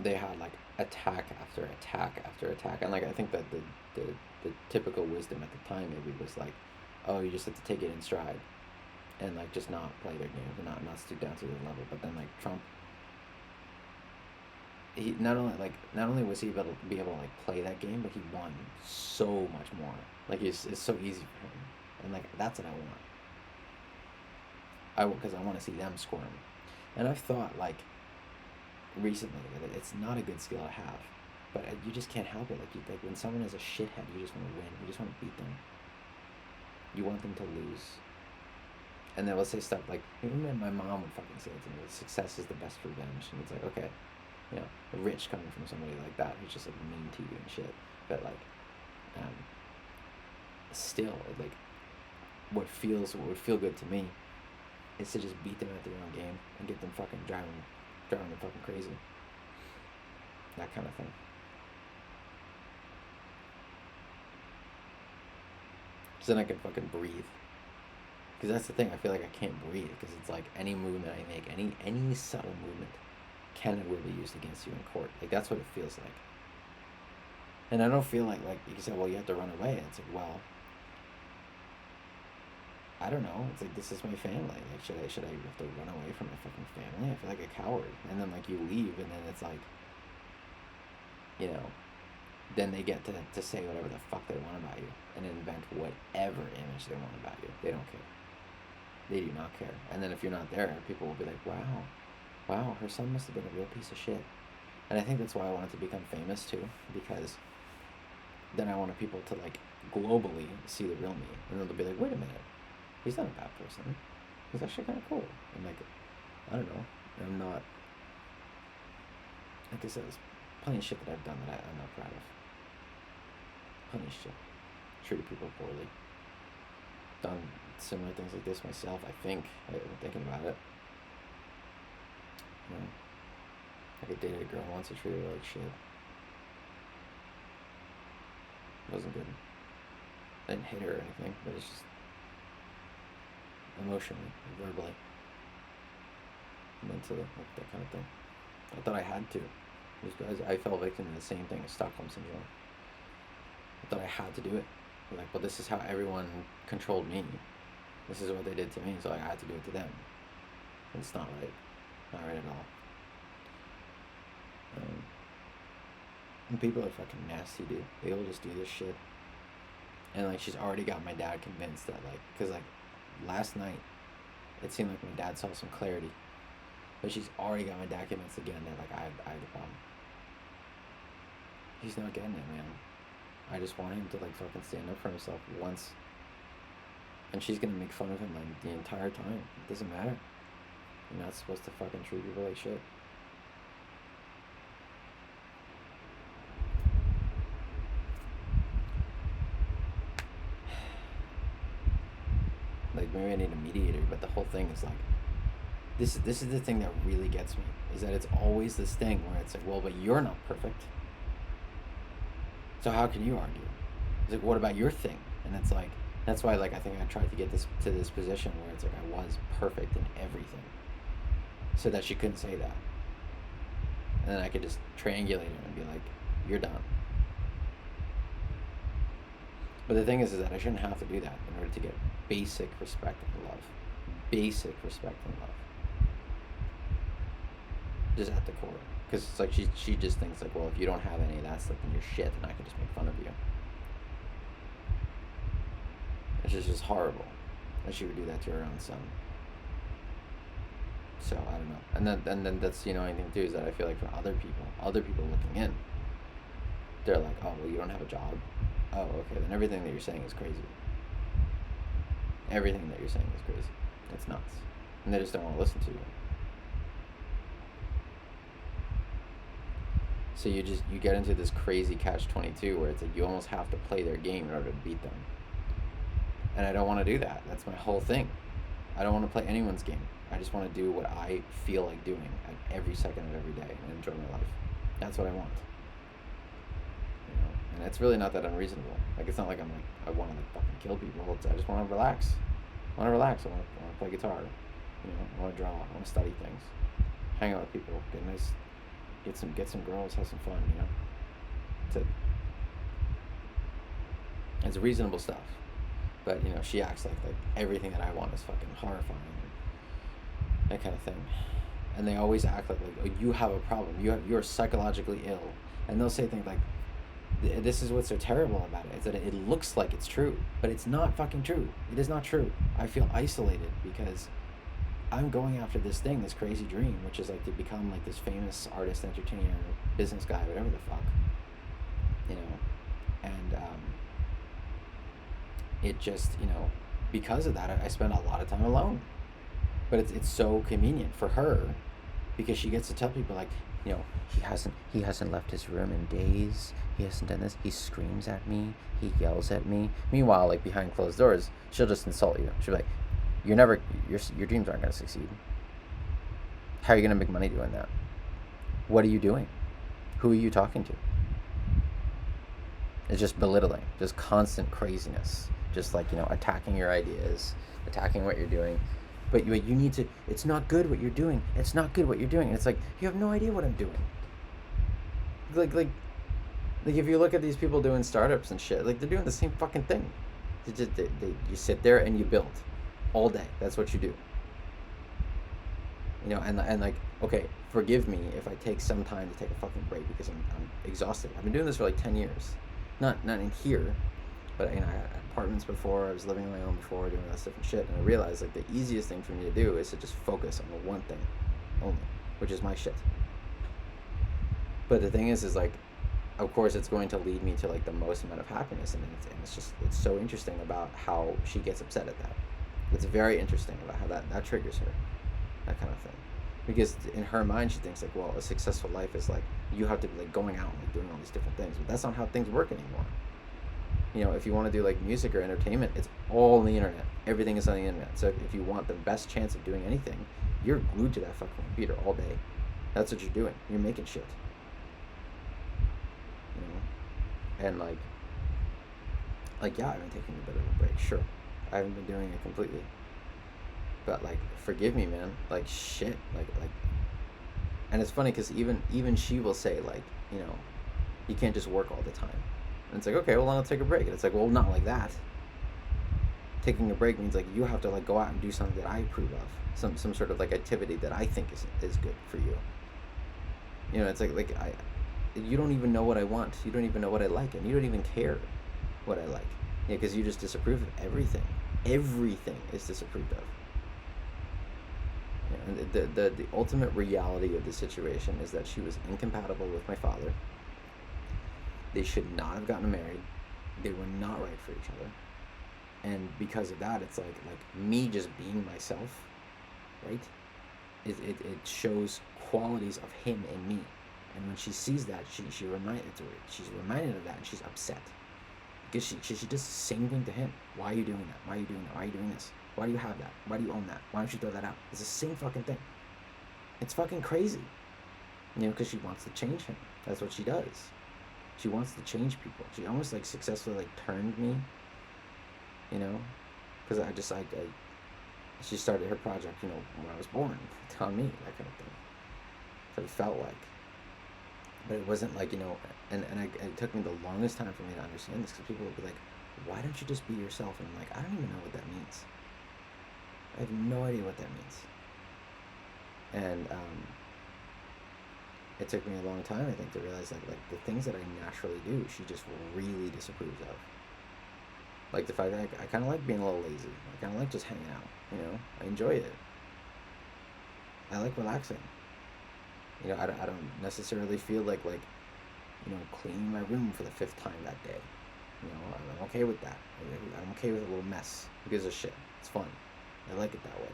Speaker 1: they had like attack after attack after attack, and like I think that the typical wisdom at the time maybe was like, oh, you just have to take it in stride, and like just not play their game, and not stoop down to their level. But then like Trump. He not only was he able to like play that game, but he won so much more. Like it's so easy for him, and like that's what I want. Because I want to see them squirm, and I've thought like recently that it's not a good skill to have, but you just can't help it. Like when someone is a shithead, you just want to win. You just want to beat them. You want them to lose. And they will say stuff like, even my mom would fucking say it to me, success is the best revenge, and it's like, okay. You know, rich coming from somebody like that who's just like mean to you and shit. But like, still, like, what would feel good to me is to just beat them at their own game and get them fucking driving them fucking crazy. That kind of thing. So then I can fucking breathe. Because that's the thing, I feel like I can't breathe because it's like any movement I make, any subtle movement can and will be used against you in court. Like that's what it feels like. And I don't feel like you said, well, you have to run away. And it's like, well, I don't know. It's like, this is my family. Like, should I have to run away from my fucking family? I feel like a coward. And then like you leave, and then it's like, you know, then they get to say whatever the fuck they want about you and invent whatever image they want about you. They don't care. They do not care. And then if you're not there, people will be like, wow, her son must have been a real piece of shit. And I think that's why I wanted to become famous too, because then I wanted people to like globally see the real me, and then they'll be like, wait a minute, he's not a bad person. He's actually kind of cool. And like, I don't know. I'm not. Like I said, there's plenty of shit that I've done that I'm not proud of. Plenty of shit. Treated people poorly. Done similar things like this myself, I think. I'm thinking about it. You know, like I dated a girl once, I treated her like shit. It wasn't good. I didn't hit her or anything, but it's just emotionally, verbally, mentally, like that kind of thing. I thought I had to. Because I fell victim to the same thing as Stockholm Syndrome. I thought I had to do it. Like, well, this is how everyone controlled me. This is what they did to me, so I had to do it to them. And it's not right. Not right at all. And people are fucking nasty, dude. They will just do this shit. And, like, she's already got my dad convinced that, like, because, like, last night, it seemed like my dad saw some clarity. But she's already got my dad convinced again that, like, I have the problem. He's not getting it, man. I just want him to, like, fucking stand up for himself once. And she's gonna make fun of him, like, the entire time. It doesn't matter. You're not supposed to fucking treat people like shit. Like, maybe I need a mediator, but the whole thing is, like, this is the thing that really gets me, is that it's always this thing where it's like, well, but you're not perfect. So how can you argue? It's like, what about your thing? And it's like, that's why, like, I think I tried to get this to this position where it's like I was perfect in everything, so that she couldn't say that. And then I could just triangulate her and be like, you're done. But the thing is that I shouldn't have to do that in order to get basic respect and love. Basic respect and love. Just at the core. Because it's like she just thinks like, well, if you don't have any of that stuff, then you're shit, and I can just make fun of you. It's just horrible that she would do that to her own son. So I don't know. And then that's, you know, anything too, is that I feel like for other people looking in, they're like, oh, well, you don't have a job. Oh, okay, then everything that you're saying is crazy. Everything that you're saying is crazy. It's nuts. And they just don't want to listen to you. So you get into this crazy catch-22 where it's like you almost have to play their game in order to beat them. And I don't want to do that. That's my whole thing. I don't want to play anyone's game. I just want to do what I feel like doing at every second of every day and enjoy my life. That's what I want. You know? And it's really not that unreasonable. Like, it's not like I'm like, I want to like fucking kill people. I just want to relax. I want to play guitar. You know, I want to draw. I want to study things. Hang out with people. Get some girls. Have some fun. You know. That's it. It's reasonable stuff. But, you know, she acts like everything that I want is fucking horrifying. That kind of thing. And they always act like oh, you have a problem. You're psychologically ill. And they'll say things like, this is what's so terrible about it, is that it looks like it's true, but it's not fucking true. It is not true. I feel isolated because I'm going after this thing, this crazy dream, which is like to become like this famous artist, entertainer, business guy, whatever the fuck. You know? And it just, you know, because of that, I spend a lot of time alone. But it's so convenient for her because she gets to tell people like, you know, he hasn't left his room in days. He hasn't done this. He screams at me. He yells at me. Meanwhile, like behind closed doors, she'll just insult you. She'll be like, your dreams aren't going to succeed. How are you going to make money doing that? What are you doing? Who are you talking to? It's just belittling, just constant craziness. Just like, you know, attacking your ideas, attacking what you're doing. But you need to, it's not good what you're doing. It's not good what you're doing. And it's like, you have no idea what I'm doing. Like if you look at these people doing startups and shit, like they're doing the same fucking thing. You sit there and you build all day. That's what you do. And like, okay, forgive me if I take some time to take a fucking break because I'm exhausted. I've been doing this for like 10 years. Not in here, but I had apartments before. I was living on my own before, doing all this different shit, and I realized like the easiest thing for me to do is to just focus on the one thing only, which is my shit. But the thing is like, of course, it's going to lead me to like the most amount of happiness, and it's so interesting about how she gets upset at that. It's very interesting about how that triggers her, that kind of thing, because in her mind she thinks like, well, a successful life is like you have to be like going out and like doing all these different things, but that's not how things work anymore. If you want to do like music or entertainment, it's all on the internet. Everything is on the internet. So if you want the best chance of doing anything, you're glued to that fucking computer all day. That's what you're doing. You're making shit. And like yeah, I've been taking a bit of a break. Sure, I haven't been doing it completely. But like, forgive me, man. Like shit. Like, and it's funny because even she will say like, you can't just work all the time. And it's like, okay, well, then I'll take a break. And it's like, well, not like that. Taking a break means like you have to like go out and do something that I approve of, some sort of like activity that I think is good for you. It's like you don't even know what I want. You don't even know what I like, and you don't even care what I like. Because you just disapprove of everything. Everything is disapproved of. And the ultimate reality of the situation is that she was incompatible with my father. They should not have gotten married. They were not right for each other. And because of that, it's like me just being myself, right? It shows qualities of him in me. And when she sees that, she's reminded of that, and she's upset. Because she does the same thing to him. Why are you doing that? Why are you doing that? Why are you doing this? Why do you have that? Why do you own that? Why don't you throw that out? It's the same fucking thing. It's fucking crazy. Because she wants to change him. That's what she does. She wants to change people. She almost like successfully like turned me. Because she started her project, when I was born, on me, that kind of thing. So it felt like. But it wasn't like, and it took me the longest time for me to understand this, because people would be like, why don't you just be yourself? And I'm like, I don't even know what that means. I have no idea what that means. And it took me a long time, I think, to realize like the things that I naturally do, she just really disapproves of. Like the fact that I kind of like being a little lazy. I kind of like just hanging out, I enjoy it. I like relaxing. I don't necessarily feel like cleaning my room for the 5th time that day. I'm okay with that. I'm okay with a little mess. Who gives a shit? It's fun. I like it that way.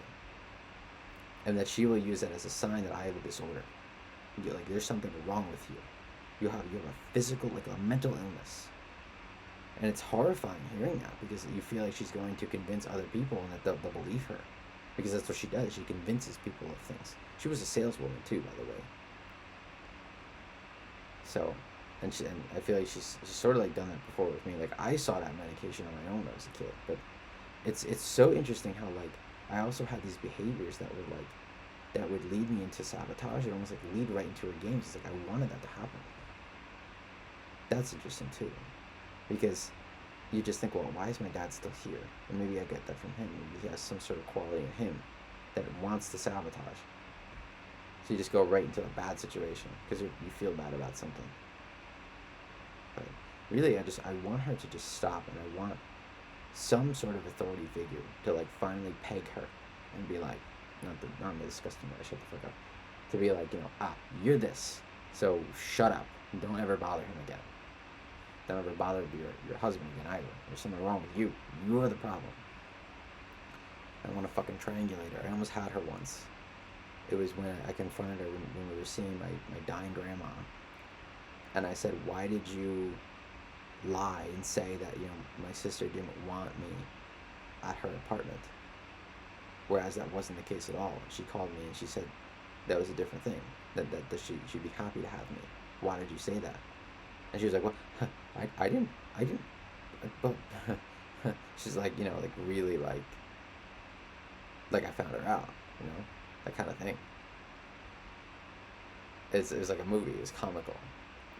Speaker 1: And that she will use that as a sign that I have a disorder. Like, there's something wrong with you. You have a physical, like a mental illness. And it's horrifying hearing that, because you feel like she's going to convince other people and that they'll believe her. Because that's what she does. She convinces people of things. She was a saleswoman too, by the way. So, and I feel like she's sort of like done that before with me. Like, I saw that medication on my own when I was a kid. But it's so interesting how like I also had these behaviors that would lead me into sabotage. It almost like lead right into her games. It's like I wanted that to happen. That's interesting too, because you just think, well, why is my dad still here? And maybe I get that from him. Maybe he has some sort of quality in him that wants to sabotage. So you just go right into a bad situation because you feel bad about something. But really, I want her to just stop, and I want some sort of authority figure to like finally peg her and be like, not in a disgusting way, shut the fuck up. To be like, you're this, so shut up. Don't ever bother him again. Don't ever bother your husband again either. There's something wrong with you. You're the problem. I want to fucking triangulate her. I almost had her once. It was when I confronted her when we were seeing my dying grandma. And I said, why did you lie and say that, my sister didn't want me at her apartment? Whereas that wasn't the case at all. She called me and she said that was a different thing. That she'd be happy to have me. Why did you say that? And she was like, well, I didn't, but she's like, like really like I found her out, that kind of thing. It was like a movie. It was comical,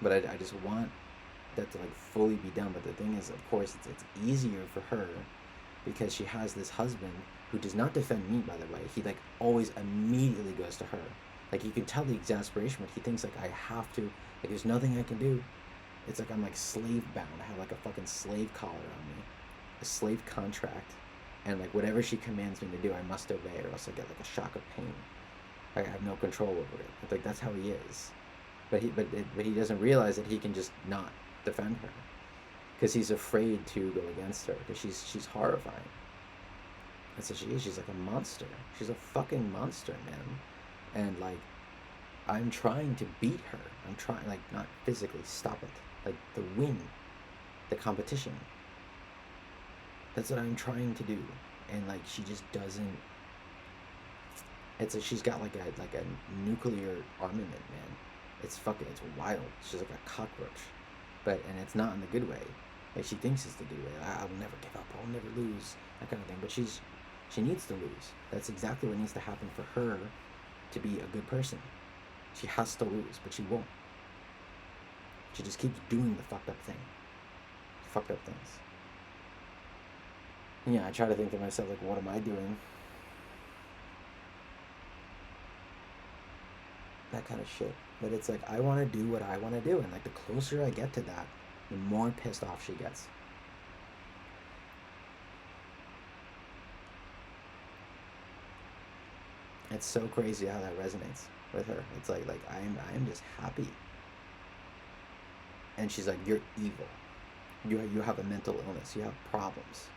Speaker 1: but I just want that to like fully be done. But the thing is, of course, it's easier for her because she has this husband who does not defend me, by the way. He like always immediately goes to her. Like you can tell the exasperation, but he thinks like I have to, like there's nothing I can do. It's like I'm like slave bound. I have like a fucking slave collar on me, a slave contract, and like whatever she commands me to do, I must obey, or else I get like a shock of pain. Like, I have no control over it. Like that's how he is. But he doesn't realize that he can just not defend her because he's afraid to go against her because she's horrifying. That's what she is. She's like a monster. She's a fucking monster, man. And like, I'm trying to beat her. I'm trying, like, not physically, stop it. Like, the win, the competition. That's what I'm trying to do. And like, she just doesn't. It's like she's got like a nuclear armament, man. It's wild. She's like a cockroach, and it's not in the good way. Like she thinks it's the good way. I will never give up. I will never lose. That kind of thing. But she needs to lose. That's exactly what needs to happen for her to be a good person. She has to lose, but she won't. She just keeps doing the fucked up thing. Fucked up things. And yeah, I try to think to myself, like, what am I doing? That kind of shit. But it's like, I want to do what I want to do. And like, the closer I get to that, the more pissed off she gets. It's so crazy how that resonates with her. It's like I am just happy. And she's like, you're evil. You have a mental illness. You have problems.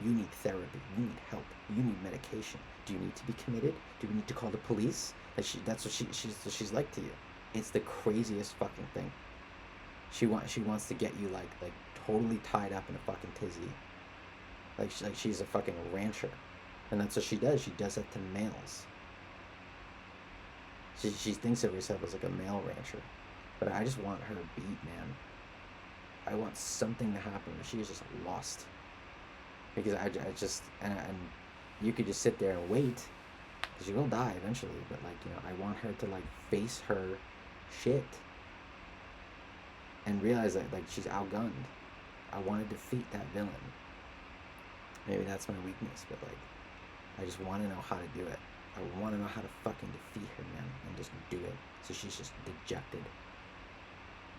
Speaker 1: You need therapy. You need help. You need medication. Do you need to be committed? Do we need to call the police? That's what she's like to you. It's the craziest fucking thing. She wants to get you like totally tied up in a fucking tizzy. Like she's a fucking rancher, and that's what she does. She does that to males. She thinks of herself as like a male rancher, but I just want her beat, man. I want something to happen where she is just lost, because I just and you could just sit there and wait, because she will die eventually. But like, you know, I want her to like face her shit and realize that like she's outgunned. I want to defeat that villain. Maybe that's my weakness, but like, I just want to know how to do it. I want to know how to fucking defeat her, man, and just do it. So she's just dejected,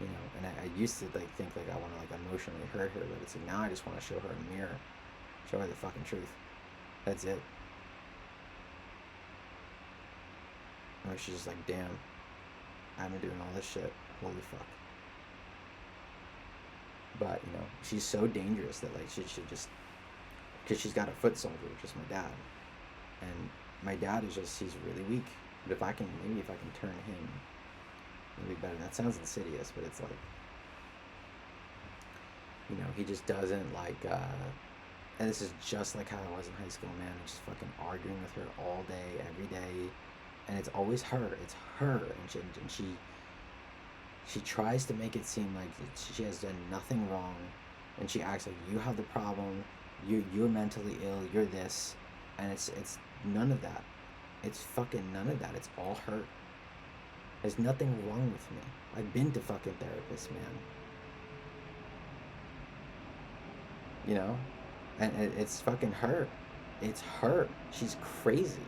Speaker 1: you know. And I used to like think like I want to like emotionally hurt her, but it's like now I just want to show her a mirror, show her the fucking truth. That's it. Or she's just like, damn, I've been doing all this shit. Holy fuck. But you know, she's so dangerous that like she should just, because she's got a foot soldier, which is my dad, and my dad is just, he's really weak. But if I can turn him, it'll be better. That sounds insidious, but it's like, you know, he just doesn't like, and this is just like how I was in high school, man. I'm just fucking arguing with her all day, every day, and it's always her. It's her, and she tries to make it seem like she has done nothing wrong, and she acts like you have the problem, you're mentally ill, you're this, and it's none of that. It's fucking none of that. It's all her. There's nothing wrong with me. I've been to fucking therapists, man. You know? And it's fucking her. It's her. She's crazy.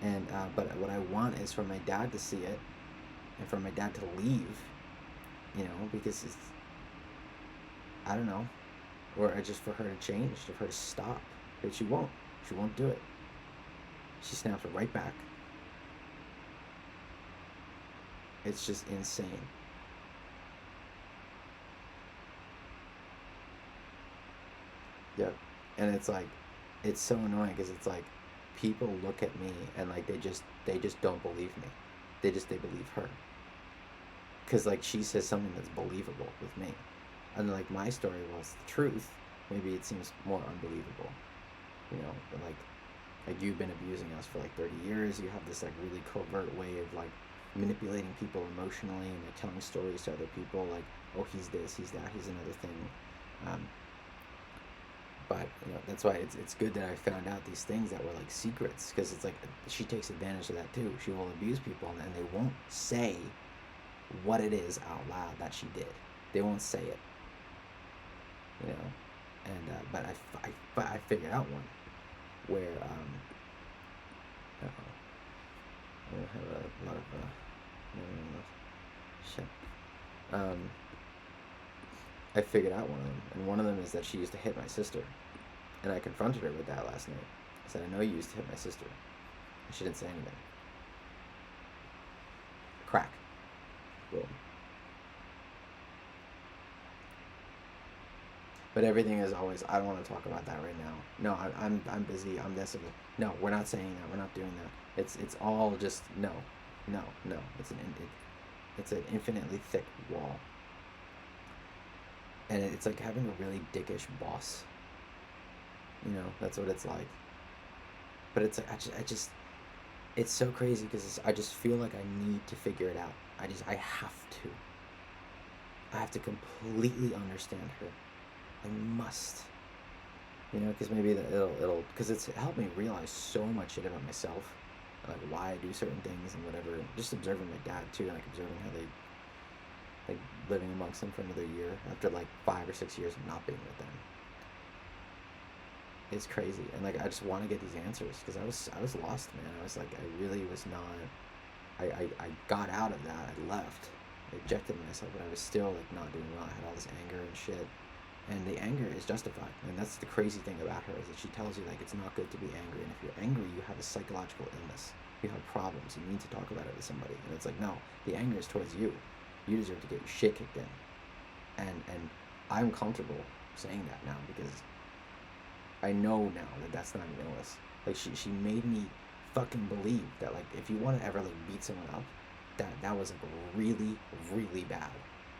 Speaker 1: And, but what I want is for my dad to see it, and for my dad to leave, you know, because it's, I don't know, or just for her to change, for her to stop. But she won't. She won't do it. She snaps it right back. It's just insane. Yep. And it's like, it's so annoying because it's like, people look at me and like they just don't believe me. They believe her. Because like she says something that's believable with me, and like my story was the truth. Maybe it seems more unbelievable. You know, but like you've been abusing us for like 30 years. You have this like really covert way of like manipulating people emotionally and like telling stories to other people like, oh, he's this, he's that, he's another thing. But you know, that's why it's good that I found out these things that were like secrets, because it's like she takes advantage of that too. She will abuse people and they won't say what it is out loud that she did. They won't say it. You know, And but I figured out one where uh-oh, I have a lot of shit. I figured out one of them, and one of them is that she used to hit my sister, and I confronted her with that last night. I said, I know you used to hit my sister, and she didn't say anything. Crack. Boom. But everything is always, I don't want to talk about that right now. No, I'm busy. I'm this. No, we're not saying that. We're not doing that. It's all just no. It's an infinitely thick wall. And it's like having a really dickish boss. You know, that's what it's like. But it's like I just it's so crazy because I just feel like I need to figure it out. I have to. I have to completely understand her. I must. You know, because maybe it'll because it's helped me realize so much shit about myself, like why I do certain things and whatever. Just observing my dad too, like observing how they, like living amongst them for another year after like 5 or 6 years of not being with them. It's crazy, and like I just want to get these answers because I was lost, man. I was like I really was not. I got out of that. I left. I ejected myself, but I was still like not doing well. I had all this anger and shit. And the anger is justified. And that's the crazy thing about her is that she tells you like it's not good to be angry. And if you're angry, you have a psychological illness. You have problems. You need to talk about it with somebody. And it's like, no, the anger is towards you. You deserve to get your shit kicked in. And I'm comfortable saying that now because I know now that that's not an illness. Like she made me fucking believe that like if you want to ever like beat someone up, that was like really, really bad.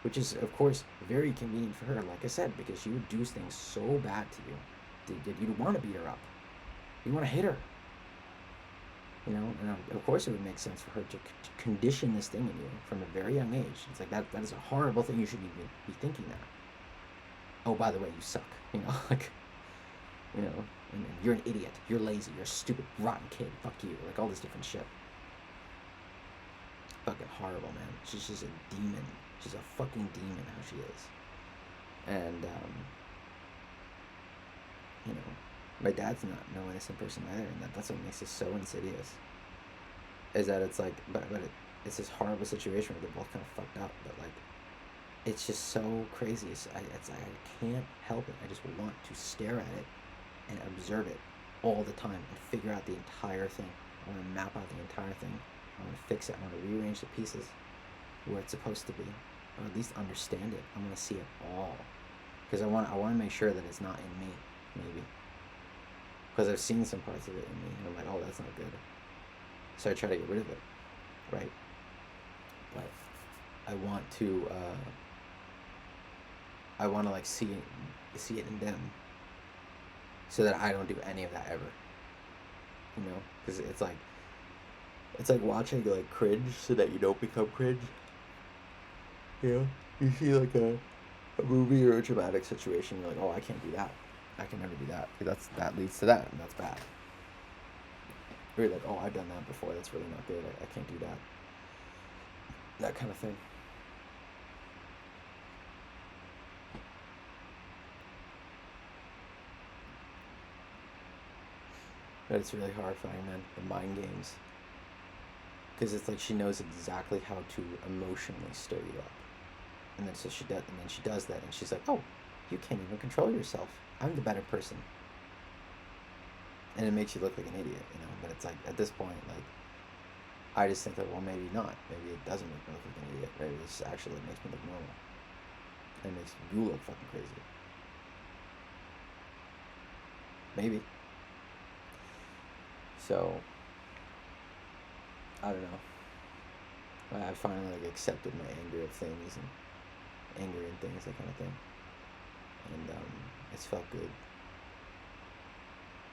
Speaker 1: Which is, of course, very convenient for her, like I said, because she would do things so bad to you that you'd want to beat her up. You want to hit her. You know, and of course it would make sense for her to condition this thing in you from a very young age. It's like that is a horrible thing. You shouldn't even be thinking that. Oh, by the way, you suck. You know, like, you know, and you're an idiot. You're lazy. You're a stupid, rotten kid. Fuck you. Like all this different shit. Fucking horrible, man. She's just a demon. She's a fucking demon, how she is. And, you know, my dad's not no innocent person either, and that's what makes it so insidious. Is that it's like, it's this horrible situation where they're both kind of fucked up, but like, it's just so crazy. I can't help it. I just want to stare at it and observe it all the time and figure out the entire thing. I want to map out the entire thing. I want to fix it. I want to rearrange the pieces where it's supposed to be, or at least understand it. I want to see it all, because I want to make sure that it's not in me, maybe, because I've seen some parts of it in me, and I'm like, oh, that's not good. So I try to get rid of it, right? But I want to like see it in them, so that I don't do any of that ever. You know, because it's like watching like cringe, so that you don't become cringe. You know, you see like a movie or a dramatic situation, you're like, oh, I can't do that. I can never do that. That leads to that, and that's bad. Or you're like, oh, I've done that before. That's really not good. I can't do that. That kind of thing. But it's really horrifying, man. The mind games. Because it's like she knows exactly how to emotionally stir you up. And then so she does that, and she's like, oh, you can't even control yourself. I'm the better person. And it makes you look like an idiot, you know. But it's like, at this point, like, I just think that, well, maybe not. Maybe it doesn't make me look like an idiot. Maybe this actually makes me look normal. And it makes you look fucking crazy. Maybe. So, I don't know. I finally like accepted my anger of things and anger and things, that kind of thing. And it's felt good.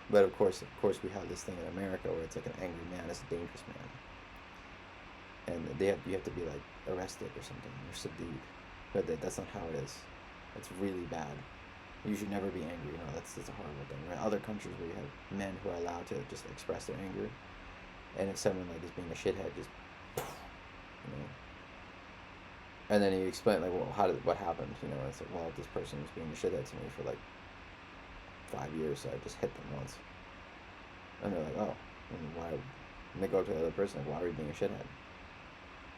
Speaker 1: But of course we have this thing in America where it's like an angry man is a dangerous man. And you have to be like arrested or something, or subdued. But that's not how it is. It's really bad. You should never be angry, you know, that's a horrible thing. Right? Other countries where you have men who are allowed to just express their anger, and if someone like is being a shithead, just, you know, and then you explain like, well, what happened, you know, it's like, well, this person was being a shithead to me for like 5 years, so I just hit them once. And they're like, oh, and why? And they go up to the other person, like, why were you being a shithead?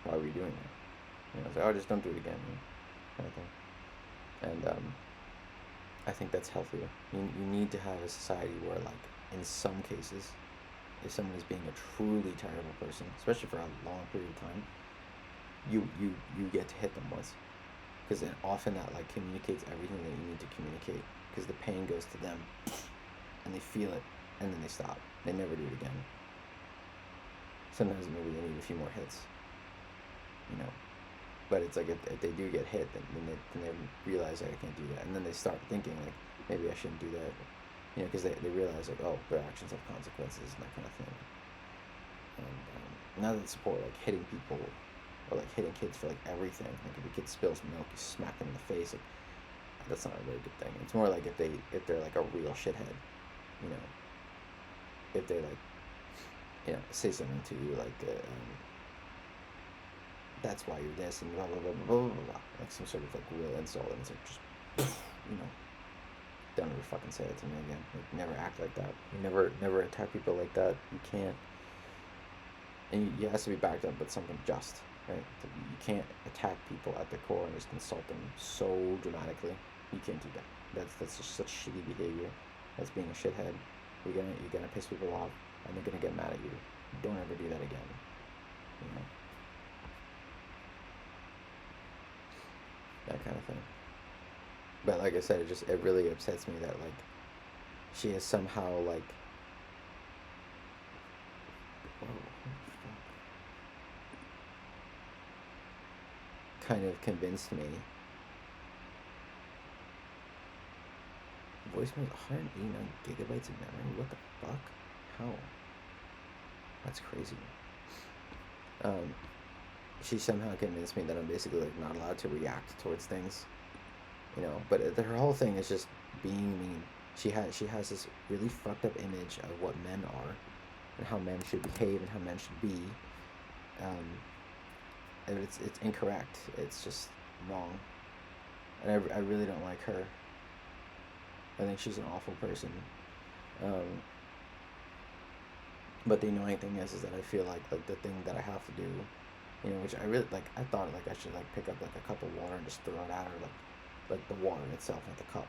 Speaker 1: Why were you doing that? I was like, oh, just don't do it again, kind of thing. And I think that's healthier. You need to have a society where, like, in some cases, if someone is being a truly terrible person, especially for a long period of time, you get to hit them once, because then often that, like, communicates everything that you need to communicate, because the pain goes to them and they feel it, and then they stop. They never do it again. Sometimes maybe they need a few more hits, but it's like, if they do get hit, then they realize, like, I can't do that, and then they start thinking, like, maybe I shouldn't do that, because they realize, like, oh, their actions have consequences and that kind of thing. And now that support, like, hitting people, or like hitting kids for, like, everything, like, if a kid spills milk, you smack them in the face, like, that's not a very good thing. It's more like if they're like a real shithead, if they, like, say something to you like, that's why you're this, and blah blah blah blah blah blah, like some sort of, like, real insult, and it's like, just, don't ever fucking say it to me again. Like, never act like that. You never attack people like that. You can't. And you has to be backed up with something just, right? You can't attack people at the core and just insult them so dramatically. You can't do that. That's just such shitty behavior. That's being a shithead. You're gonna piss people off, and they're gonna get mad at you. Don't ever do that again. That kind of thing. But like I said, it really upsets me that, like, she has somehow, like, whoa, kind of convinced me. Voicemail 189 gigabytes of memory. What the fuck? How? That's crazy. She somehow convinced me that I'm basically, like, not allowed to react towards things, But her whole thing is just being mean. She has this really fucked up image of what men are, and how men should behave, and how men should be. And it's incorrect. It's just wrong. And I really don't like her. I think she's an awful person. But the annoying thing is that I feel like the thing that I have to do, which I really, like, I thought, like, I should, like, pick up, like, a cup of water and just throw it at her, like the water itself, not the cup,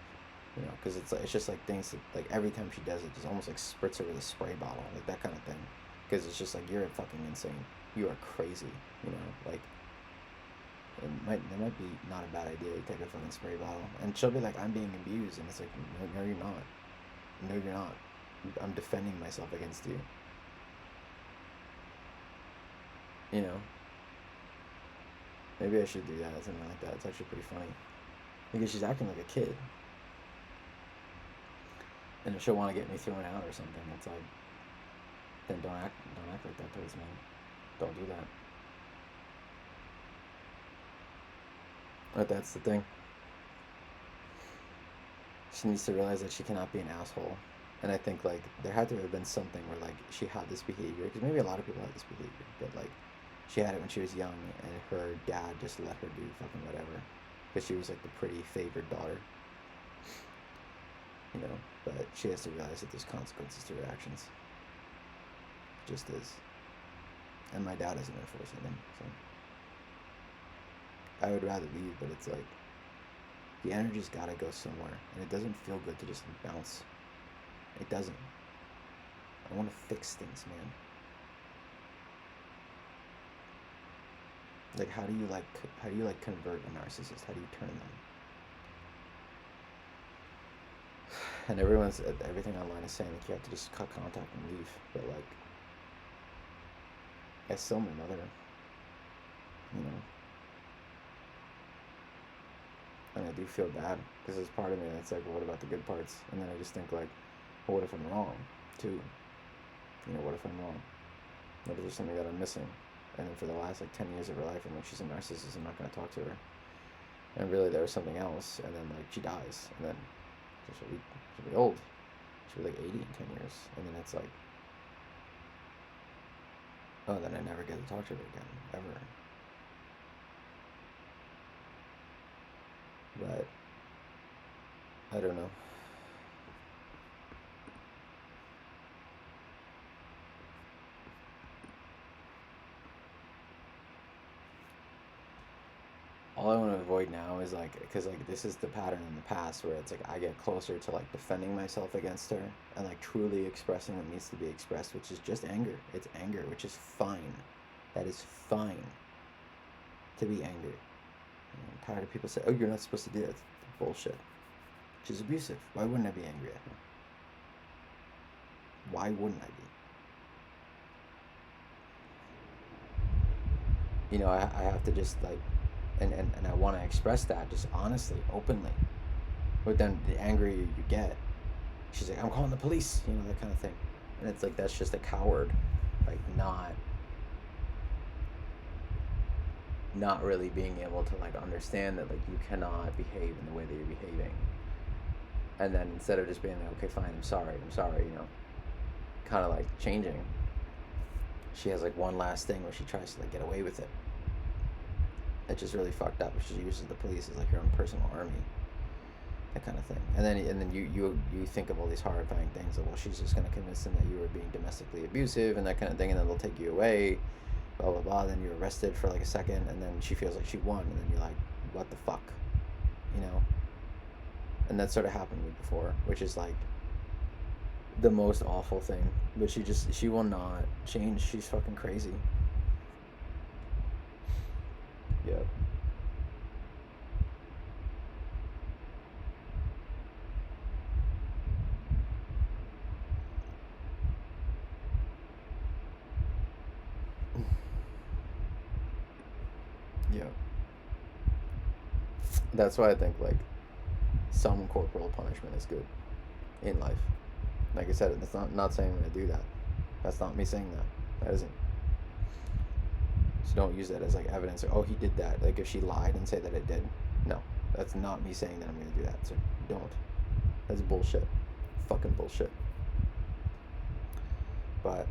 Speaker 1: because it's just, like, things that, like, every time she does it, just almost, like, spritz her with a spray bottle, like, that kind of thing, because it's just like, you're fucking insane, you are crazy, like, that might be not a bad idea to take a fucking spray bottle, and she'll be like, I'm being abused, and it's like, no you're not, I'm defending myself against you, maybe I should do that, something like that. It's actually pretty funny, because she's acting like a kid, and if she'll want to get me thrown out or something, it's like, then don't act like that towards me. Don't do that. But that's the thing. She needs to realize that she cannot be an asshole. And I think, like, there had to have been something where, like, she had this behavior, because maybe a lot of people have this behavior, but, like, she had it when she was young, and her dad just let her do fucking whatever, because she was, like, the pretty favored daughter, but she has to realize that there's consequences to her actions. It just is. And my dad isn't enforcing them, so I would rather leave, but it's like, the energy's gotta go somewhere, and it doesn't feel good to just bounce. It doesn't. I want to fix things, man. Like, how do you convert a narcissist? How do you turn them? And everything online is saying, like, you have to just cut contact and leave, but, like, it's still my mother, and I do feel bad, because there's part of me that's like, well, what about the good parts? And then I just think, like, well, what if I'm wrong too? What if I'm wrong? What if there's something that I'm missing? And then for the last, like, 10 years of her life, I'm like, she's a narcissist, I'm not going to talk to her. And really, there was something else, and then, like, she dies, and then she'll be old. She'll be, like, 80 in 10 years. And then it's like, oh, then I never get to talk to her again, ever. But I don't know. all I want to avoid now is like, because like this is the pattern in the past where it's like I get closer to like defending myself against her and like truly expressing what needs to be expressed, which is just anger. It's anger, which is fine. That is fine to be angry. I'm tired of people say, "Oh, you're not supposed to do that." Bullshit. She's abusive. Why wouldn't I be angry at her? Why wouldn't I be? I have to just like, and I want to express that just honestly, openly. But then the angrier you get, she's like, "I'm calling the police," that kind of thing. And it's like, that's just a coward, like not really being able to like understand that like you cannot behave in the way that you're behaving. And then instead of just being like, "Okay, fine, I'm sorry," kind of like changing, she has like one last thing where she tries to like get away with it. It's just really fucked up. She uses the police as like her own personal army, that kind of thing. And then you think of all these horrifying things. Like, well, she's just gonna convince them that you were being domestically abusive and that kind of thing, and then they'll take you away, blah blah blah. Then you're arrested for like a second, and then she feels like she won, and then you're like, what the fuck, And that sort of happened to me before, which is like the most awful thing. But she will not change. She's fucking crazy. Yep. Yep. That's why I think like some corporal punishment is good in life. Like I said, it's not saying I'm gonna do that. That's not me saying that. That isn't. So don't use that as like evidence. Or, oh, he did that. Like if she lied and say that it did. No, that's not me saying that I'm gonna do that. So don't. That's bullshit. Fucking bullshit. But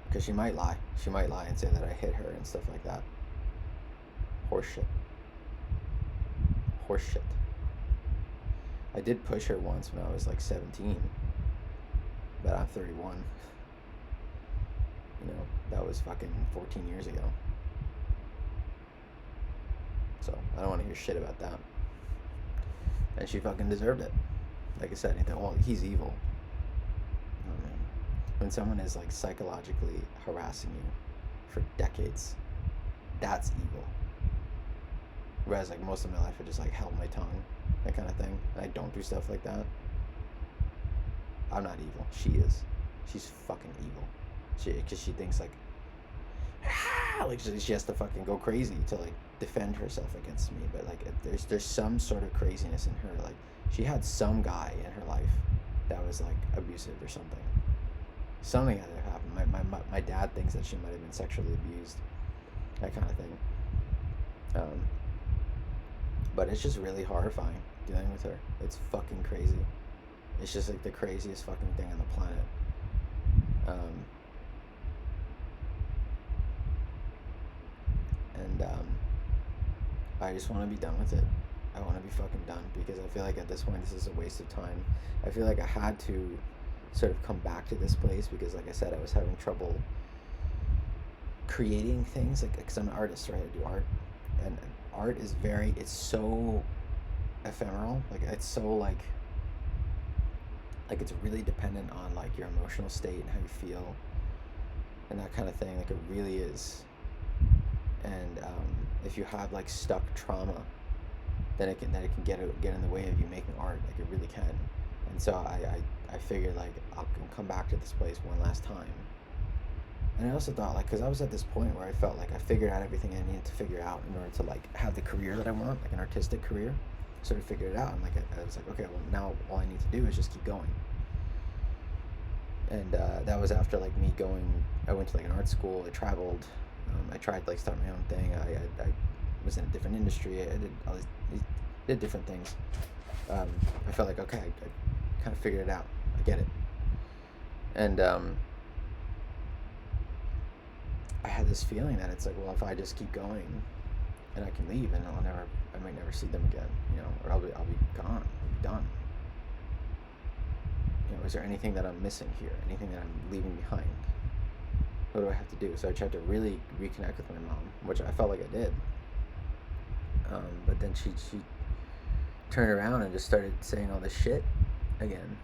Speaker 1: because she might lie. She might lie and say that I hit her and stuff like that. Horseshit. Horseshit. I did push her once when I was like 17, but I'm 31. That was fucking 14 years ago. So I don't want to hear shit about that. And she fucking deserved it. Like I said, well, he's evil. Oh man, when someone is like psychologically harassing you for decades, that's evil. Whereas like most of my life I just like held my tongue, that kind of thing. And I don't do stuff like that. I'm not evil. She is. She's fucking evil. Because she thinks like she has to fucking go crazy to like defend herself against me. But like there's some sort of craziness in her. Like she had some guy in her life that was like abusive or something. Something had to happen. My dad thinks that she might have been sexually abused, that kind of thing. But it's just really horrifying dealing with her. It's fucking crazy. It's just like the craziest fucking thing on the planet. I just want to be done with it. I want to be fucking done because I feel like at this point this is a waste of time. I feel like I had to sort of come back to this place because, like I said, I was having trouble creating things. Like, because I'm an artist, right? I do art, and art is it's so ephemeral. Like, it's so like it's really dependent on like your emotional state and how you feel and that kind of thing. Like, it really is. And if you have like stuck trauma, then it can get in the way of you making art. Like, it really can. And so I figured like I'll come back to this place one last time. And I also thought, like, because I was at this point where I felt like I figured out everything I needed to figure out in order to like have the career that I want, like an artistic career. Sort of figured it out. And like I was like, okay, well now all I need to do is just keep going. And that was after like me going. I went to like an art school. I traveled. I tried to like start my own thing. I was in a different industry. I did different things. I felt like, okay, I kind of figured it out. I get it. And I had this feeling that it's like, well, if I just keep going, and I can leave, and I might never see them again, or I'll be gone. I'll be done. Is there anything that I'm missing here? Anything that I'm leaving behind? What do I have to do? So I tried to really reconnect with my mom, which I felt like I did. But then she turned around and just started saying all this shit again,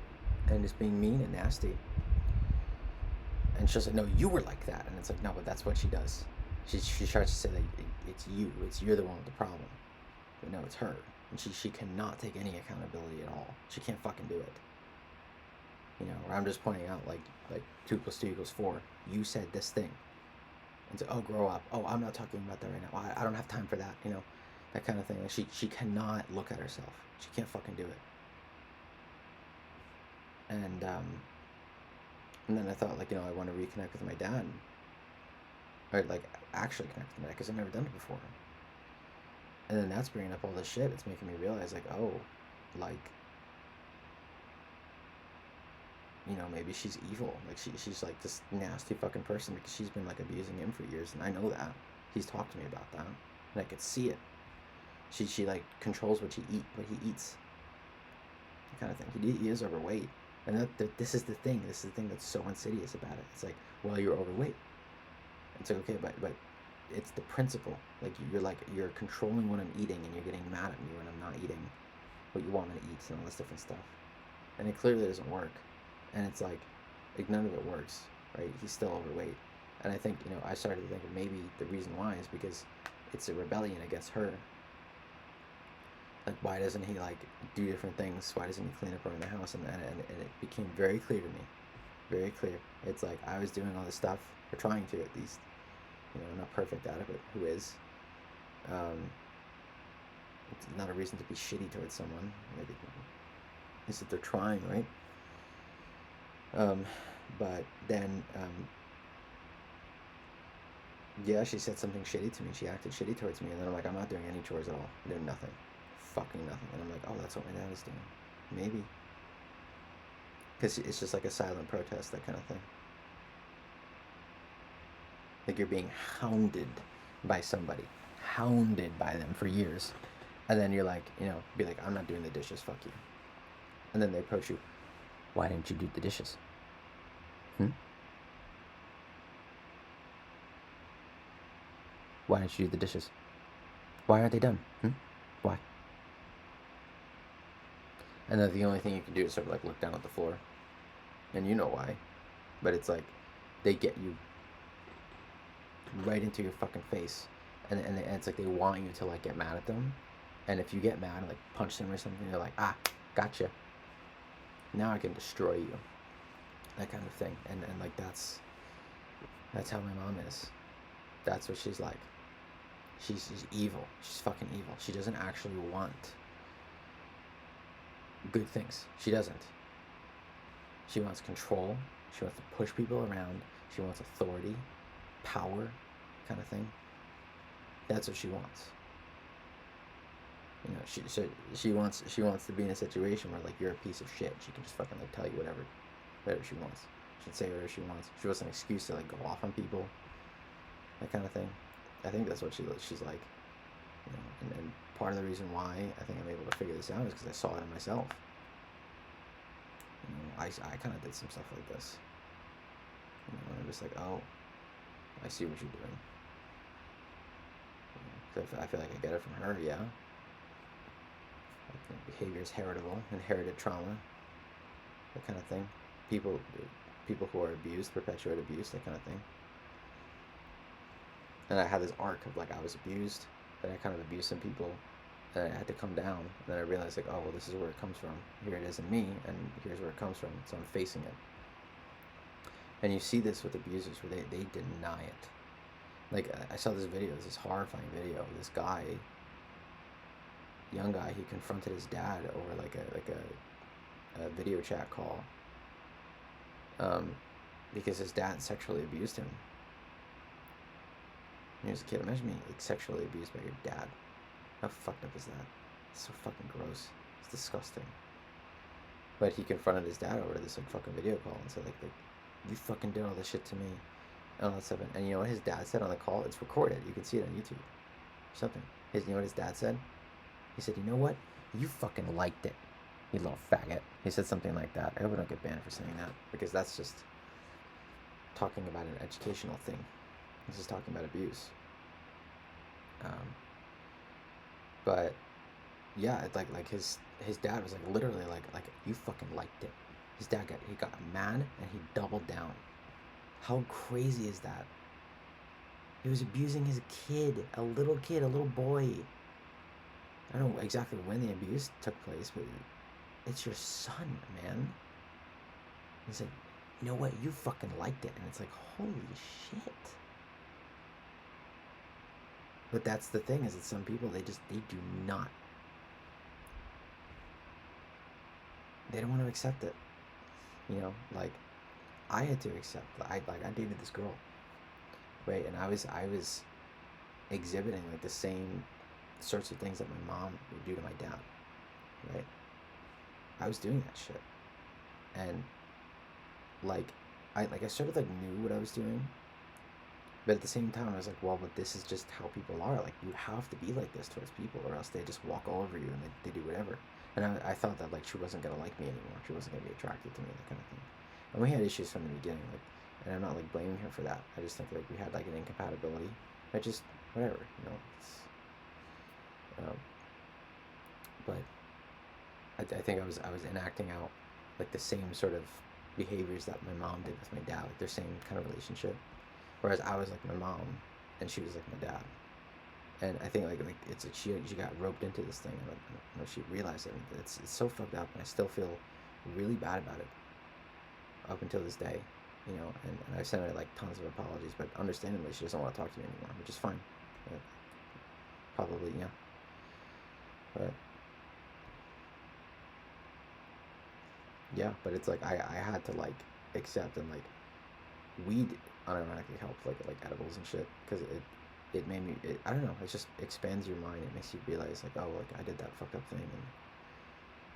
Speaker 1: and just being mean and nasty. And she's like, no, you were like that. And it's like, no, but that's what she does. She tries to say that it's you're the one with the problem. But no, it's her. And she cannot take any accountability at all. She can't fucking do it. You know, or I'm just pointing out, like 2 + 2 = 4. You said this thing. And so, oh, grow up. Oh, I'm not talking about that right now. I don't have time for that, you know, that kind of thing. Like, she cannot look at herself. She can't fucking do it. And then I thought, like, you know, I want to reconnect with my dad. Or, like, actually connect with my dad, because I've never done it before. And then that's bringing up all this shit. It's making me realize, like, oh, like, you know, maybe she's evil. Like, she's like this nasty fucking person because she's been, like, abusing him for years. And I know that. He's talked to me about that. And I could see it. She like, controls what he eats. That kind of thing. He is overweight. And this is the thing. This is the thing that's so insidious about it. It's like, well, you're overweight. It's like, okay, but it's the principle. Like, you're controlling what I'm eating, and you're getting mad at me when I'm not eating what you want me to eat and all this different stuff. And it clearly doesn't work. And it's like none of it works, right? He's still overweight. And I think, you know, I started to think of maybe the reason why is because it's a rebellion against her. Like, why doesn't he, like, do different things? Why doesn't he clean up around the house? And it became very clear to me. Very clear. It's like I was doing all this stuff, or trying to, at least. You know, not perfect at it, but who is? It's not a reason to be shitty towards someone. Like, at least if they're trying, right? But then, yeah, she said something shitty to me. She acted shitty towards me. And then I'm like, I'm not doing any chores at all. I'm doing nothing. Fucking nothing. And I'm like, oh, that's what my dad is doing. Maybe. Because it's just like a silent protest, that kind of thing. Like, you're being hounded by somebody. Hounded by them for years. And then you're like, you know, be like, I'm not doing the dishes, fuck you. And then they approach you, why didn't you do the dishes? Why didn't you do the dishes? Why aren't they done? Why? And then the only thing you can do is sort of like look down at the floor. And you know why. But it's like, they get you right into your fucking face. And it's like they want you to, like, get mad at them. And if you get mad and, like, punch them or something, they're like, ah, gotcha. Now I can destroy you. That kind of thing. And like, that's how my mom is. That's what she's like. She's evil. She's fucking evil. She doesn't actually want good things. She doesn't. She wants control. She wants to push people around. She wants authority, power, kind of thing. That's what she wants. You know, she wants to be in a situation where, like, you're a piece of shit. She can just fucking, like, tell you whatever she wants. She can say whatever she wants. She wants an excuse to, like, go off on people. That kind of thing. I think that's what she's like. You know, and part of the reason why I think I'm able to figure this out is because I saw it in myself. You know, I kind of did some stuff like this. You know, and I'm just like, oh, I see what you're doing. You know, 'cause I feel like I get it from her, yeah. I think behavior is heritable, inherited trauma, that kind of thing. People who are abused perpetuate abuse, that kind of thing. And I had this arc of, like, I was abused, then I kind of abused some people, and I had to come down, and then I realized, like, oh, well, this is where it comes from. Here it is in me, and here's where it comes from, so I'm facing it. And you see this with abusers, where they deny it. Like, I saw this video, this horrifying video of this guy, young guy, he confronted his dad over, like a video chat call, because his dad sexually abused him. When he was a kid. Imagine being, like, sexually abused by your dad. How fucked up is that? It's so fucking gross. It's disgusting. But he confronted his dad over this, like, fucking video call and said, like, you fucking did all this shit to me, and all that stuff. And you know what his dad said on the call? It's recorded. You can see it on YouTube. Something. You know what his dad said? He said, you know what? You fucking liked it, you little faggot. He said something like that. I hope I don't get banned for saying that, because that's just talking about an educational thing. This is talking about abuse. But yeah, it's like his dad was like literally like you fucking liked it. His dad got mad and he doubled down. How crazy is that? He was abusing his kid, a little boy. I don't know exactly when the abuse took place, but it's your son, man. He's like, you know what? You fucking liked it, and it's like, holy shit. But that's the thing, is that some people, they do not, they don't want to accept it. You know, like I had to accept. I dated this girl, right? And I was exhibiting like the same sorts of things that my mom would do to my dad, right? I was doing that shit, and like I sort of like knew what I was doing, but at the same time I was like, well, but this is just how people are. Like you have to be like this towards people, or else they just walk all over you and they do whatever. And I thought that like she wasn't gonna like me anymore. She wasn't gonna be attracted to me, that kind of thing. And we had issues from the beginning, like, and I'm not like blaming her for that. I just think like we had like an incompatibility. I just whatever, you know. Um, but I think I was enacting out like the same sort of behaviors that my mom did with my dad, like their same kind of relationship. Whereas I was like my mom, and she was like my dad. And I think like it's like she got roped into this thing, and like, you know, she realized it. It's so fucked up, and I still feel really bad about it up until this day, you know. And I sent her like tons of apologies, but understandably she doesn't want to talk to me anymore, which is fine. Probably, yeah. But yeah, but it's like I had to like accept, and like weed unironically helped, like edibles and shit, because it made me, I don't know, it just expands your mind. It makes you realize like, oh, like I did that fucked up thing, and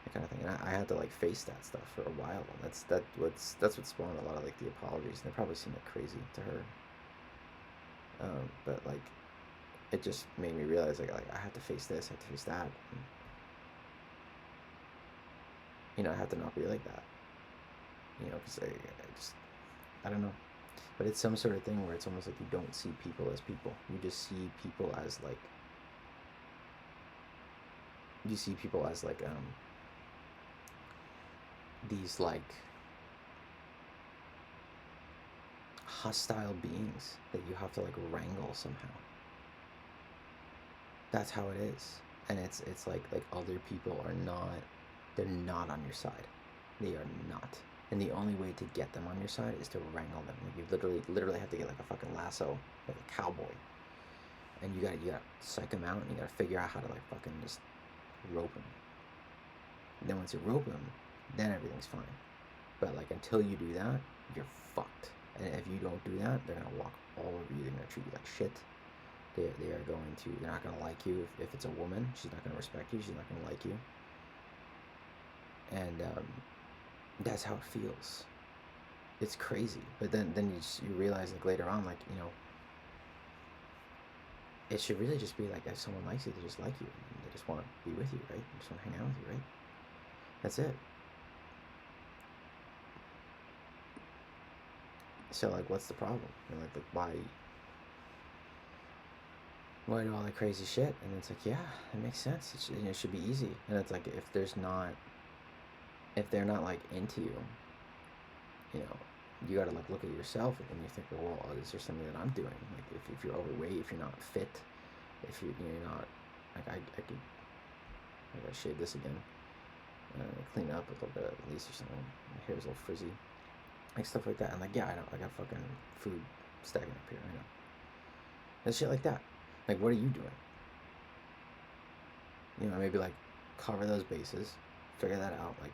Speaker 1: that kind of thing. And I had to like face that stuff for a while. That's what spawned a lot of like the apologies, and they probably seem like crazy to her, but like it just made me realize like I had to face this, I had to face that, and, you know, I had to not be like that, you know, because I don't know. But it's some sort of thing where it's almost like you don't see people as people. You just see people as like, these like hostile beings that you have to like wrangle somehow. That's how it is. And it's like other people are not, they're not on your side. They are not. And the only way to get them on your side is to wrangle them. Like you literally have to get like a fucking lasso, like a cowboy. And you gotta psych them out, and you gotta figure out how to like fucking just rope them. And then once you rope them, then everything's fine. But like until you do that, you're fucked. And if you don't do that, they're gonna walk all over you. They're gonna treat you like shit. They are going to, they're not gonna like you. If it's a woman, she's not gonna respect you. She's not gonna like you. And that's how it feels. It's crazy. But then you realize like later on, like, you know, it should really just be like, if someone likes you, they just like you, and they just want to be with you, right? They just want to hang out with you, right? That's it. So like, what's the problem? You know, like why do all that crazy shit? And it's like, yeah, it makes sense. It should be easy. And it's like, if they're not like into you, you know, you gotta like look at yourself, and you think, well, is there something that I'm doing? Like if you're overweight, if you're not fit, if you're not, like I gotta shave this again, clean up a little bit at least or something. My hair's a little frizzy, like stuff like that. And like, yeah, I got fucking food stacking up here. I know. And shit like that. Like, what are you doing? You know, maybe like cover those bases, figure that out. Like,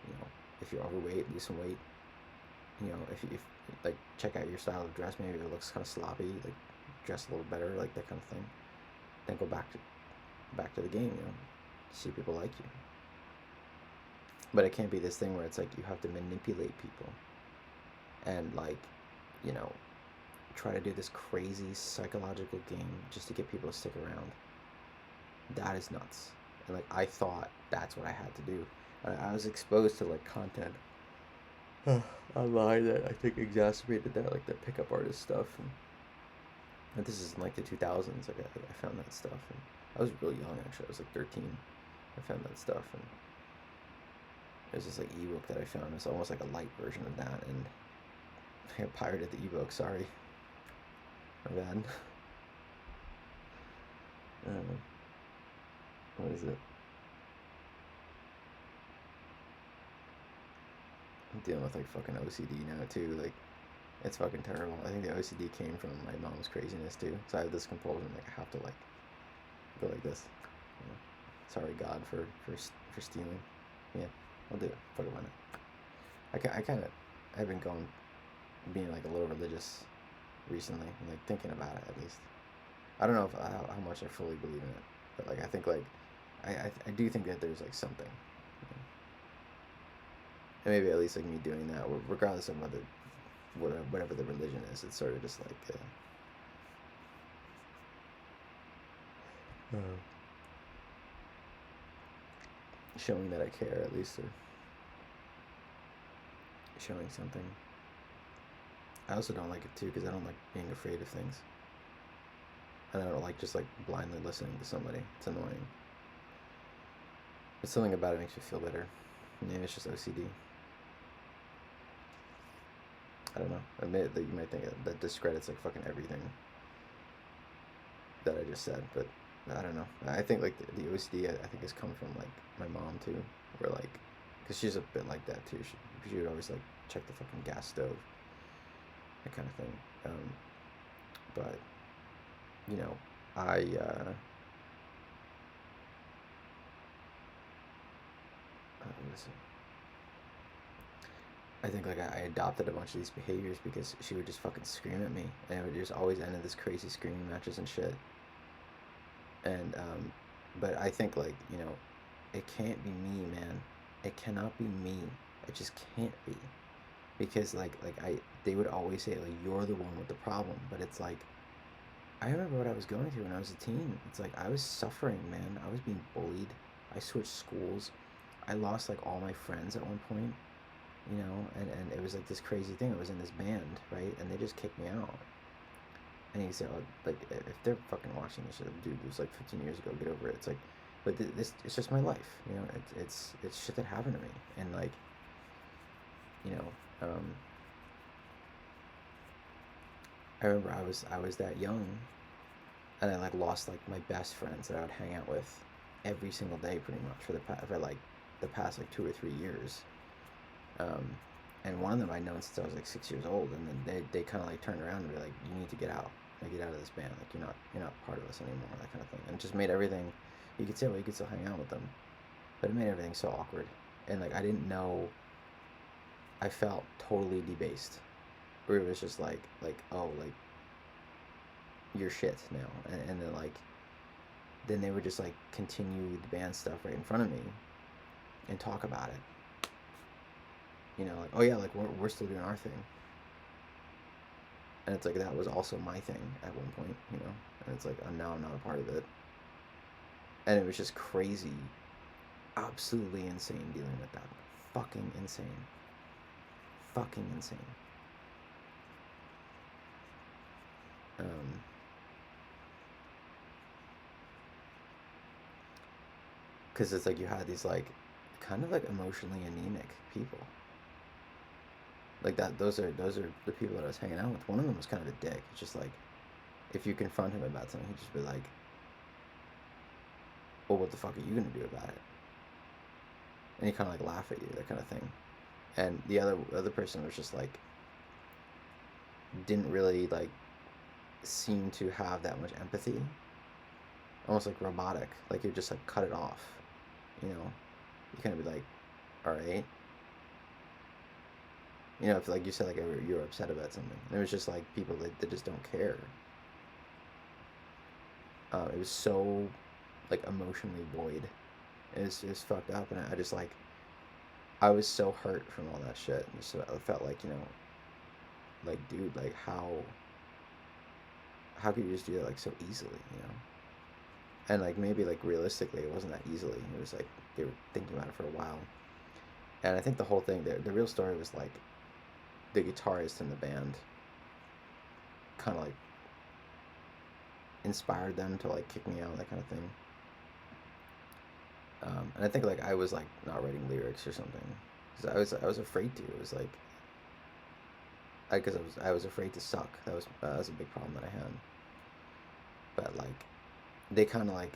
Speaker 1: you know, if you're overweight, lose some weight. You know, if like check out your style of dress, maybe it looks kind of sloppy, like dress a little better, like that kind of thing. Then go back to the game, you know, see people like you. But it can't be this thing where it's like you have to manipulate people, and like, you know, try to do this crazy psychological game just to get people to stick around. That is nuts. And like, I thought that's what I had to do. I was exposed to like content online that I think exacerbated that, like the pickup artist stuff. And this is in like the 2000s. Like I found that stuff, and I was really young actually. I was like 13. I found that stuff, and there's this like ebook that I found. It's almost like a light version of that, and I pirated the ebook. Sorry, my bad. What is it? I'm dealing with like fucking OCD now too. Like, it's fucking terrible. I think the OCD came from my mom's craziness too. So I have this compulsion, like I have to like go like this. You know? Sorry God for stealing. Yeah, I'll do it. Fuck it, why not? I kind of, I've been going, being like a little religious recently, like thinking about it at least. I don't know if how much I fully believe in it, but like I think like I do think that there's like something, and maybe at least like me doing that, regardless of whatever the religion is, it's sort of just like showing that I care at least, or showing something. I also don't like it too because I don't like being afraid of things, and I don't like just like blindly listening to somebody. It's annoying. But something about it makes me feel better. Maybe it's just OCD. I don't know. Admit that you might think that discredits like fucking everything that I just said, but I don't know. I think like the OCD I think has come from like my mom too, where like, cause she's a bit like that too. She would always like check the fucking gas stove, that kind of thing. But you know, I listen. I think like I adopted a bunch of these behaviors because she would just fucking scream at me, and it would just always end in this crazy screaming matches and shit. And but I think like it can't be me, man. It cannot be me. It just can't be, because they would always say like you're the one with the problem, but it's like I remember what I was going through when I was a teen. It's like I was suffering, man. I was being bullied. I switched schools. I lost like all my friends at one point, and it was like this crazy thing. I was in this band, right? And they just kicked me out. And he said, oh, like, if they're fucking watching this shit, dude, it was like 15 years ago, get over it. It's like, but this, it's just my life, it's shit that happened to me. And like, you know, um, I remember I was that young, and I like lost like my best friends that I would hang out with every single day pretty much for like the past like 2 or 3 years. Um, and one of them I'd known since I was like 6 years old, and then they kind of like turned around and were like, you need to get out. Like, get out of this band. Like, you're not part of us anymore. That kind of thing. And it just made everything. You could say, well, you could still hang out with them, but it made everything so awkward. And like I didn't know. I felt totally debased. Where it was just like oh, like you're shit now, and then like then they would just like continue the band stuff right in front of me and talk about it. Like, oh yeah, like we're still doing our thing. And it's like that was also my thing at one point, and it's like now I'm not a part of it. And it was just crazy, absolutely insane dealing with that. Fucking insane. Fucking insane. Because it's like you had these like kind of like emotionally anemic people. Like that, those are the people that I was hanging out with. One of them was kind of a dick. It's just like, if you confront him about something, he'd just be like, well, what the fuck are you gonna do about it? And he kind of like laugh at you, that kind of thing. And the other person was just like, didn't really like seem to have that much empathy. Almost like robotic. Like you just like cut it off. You kind of be like, all right. If like you said like you were upset about something, and it was just like people that just don't care. It was so like emotionally void. It was fucked up, and I just like I was so hurt from all that shit. And just I felt like like dude, like how could you just do that like so easily, And like maybe like realistically, it wasn't that easily. It was like they were thinking about it for a while. And I think the whole thing, the real story was like the guitarist in the band kind of like inspired them to like kick me out, that kind of thing. And I think like I was like not writing lyrics or something because I was afraid to. It was like because I was afraid to suck. That was a big problem that I had. But like they kind of like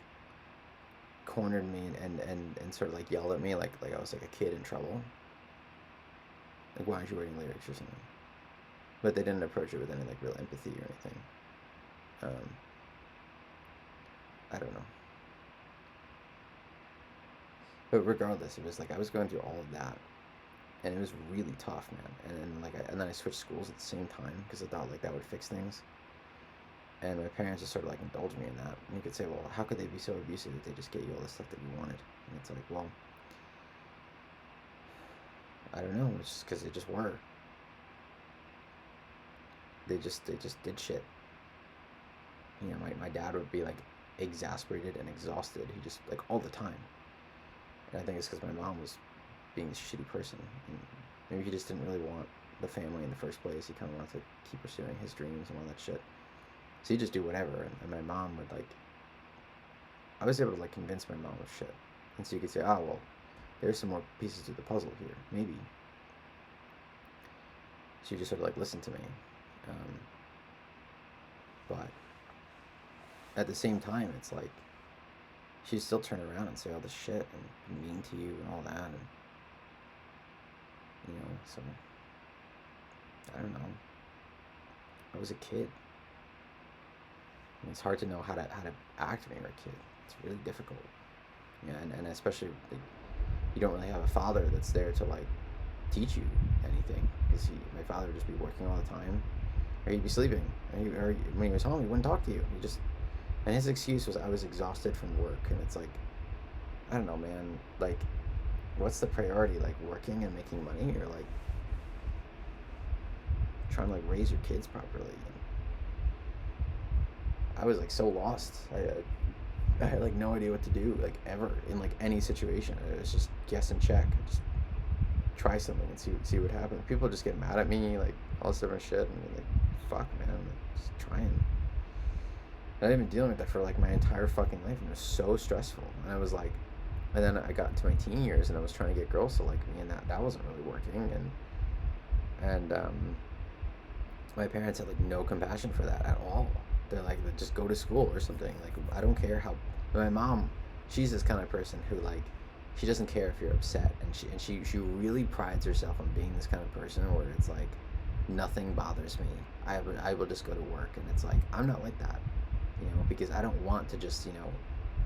Speaker 1: cornered me and sort of like yelled at me like I was like a kid in trouble. Like, why aren't you writing lyrics or something? But they didn't approach it with any like real empathy or anything. I don't know. But regardless, it was like I was going through all of that, and it was really tough, man. And then I switched schools at the same time because I thought like that would fix things. And my parents just sort of like indulged me in that. And you could say, well, how could they be so abusive if they just get you all the stuff that you wanted? And it's like, well, I don't know. It's just because they just were. They just did shit. You know, my dad would be like exasperated and exhausted. He just like all the time. And I think it's because my mom was being a shitty person. And maybe he just didn't really want the family in the first place. He kind of wanted to keep pursuing his dreams and all that shit. So he'd just do whatever. And my mom would like, I was able to like convince my mom of shit. And so you could say, oh, well, there's some more pieces to the puzzle here. Maybe. She just sort of like listened to me. But at the same time, it's like, she'd still turn around and say all this shit and be mean to you and all that. And, you know, so, I don't know. I was a kid. I mean, it's hard to know how to act when you're a kid. It's really difficult. Yeah, and especially, like, you don't really have a father that's there to, like, teach you anything. Because my father would just be working all the time. Or he'd be sleeping. Or when he was home, he wouldn't talk to you. And his excuse was I was exhausted from work. And it's like, I don't know, man. Like, what's the priority? Like, working and making money? Or, like, trying to, like, raise your kids properly? And I was, like, so lost. I had, like, no idea what to do, like, ever. In, like, any situation. It was just guess and check. Just try something and see what happens. People just get mad at me, like, all this different shit. And, like, fuck, man. Like, just trying. And I've been dealing with that for like my entire fucking life, and it was so stressful. And I was like, and then I got into my teen years, and I was trying to get girls to like me, and that wasn't really working. And my parents had like no compassion for that at all. They're like, just go to school or something. Like, I don't care how. My mom, she's this kind of person who like, she doesn't care if you're upset, and she really prides herself on being this kind of person where it's like, nothing bothers me. I will just go to work, and it's like, I'm not like that. You know, because I don't want to just, you know,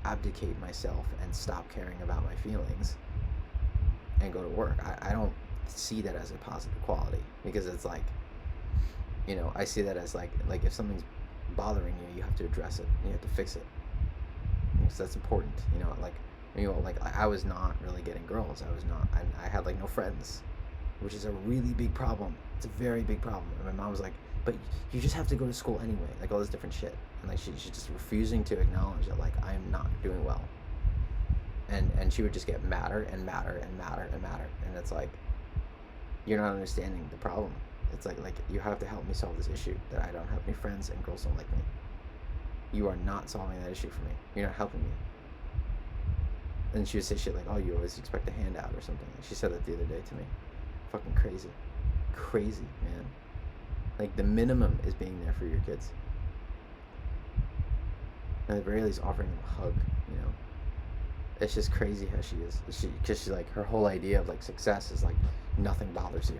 Speaker 1: abdicate myself and stop caring about my feelings and go to work. I don't see that as a positive quality, because it's like, you know, I see that as like if something's bothering you, you have to address it. You have to fix it, because that's important. You know, like I was not really getting girls. I had like no friends, which is a really big problem. It's a very big problem. And my mom was like, but you just have to go to school anyway, like all this different shit. And like she's just refusing to acknowledge that like I'm not doing well. And she would just get madder and madder and madder and madder. And it's like, you're not understanding the problem. It's like you have to help me solve this issue that I don't have any friends and girls don't like me. You are not solving that issue for me. You're not helping me. And she would say shit like, oh, you always expect a handout or something. She said that the other day to me. Fucking crazy. Crazy, man. Like, the minimum is being there for your kids. And at the very least, offering them a hug, you know. It's just crazy how she is. Because she's like, her whole idea of like success is like nothing bothers you.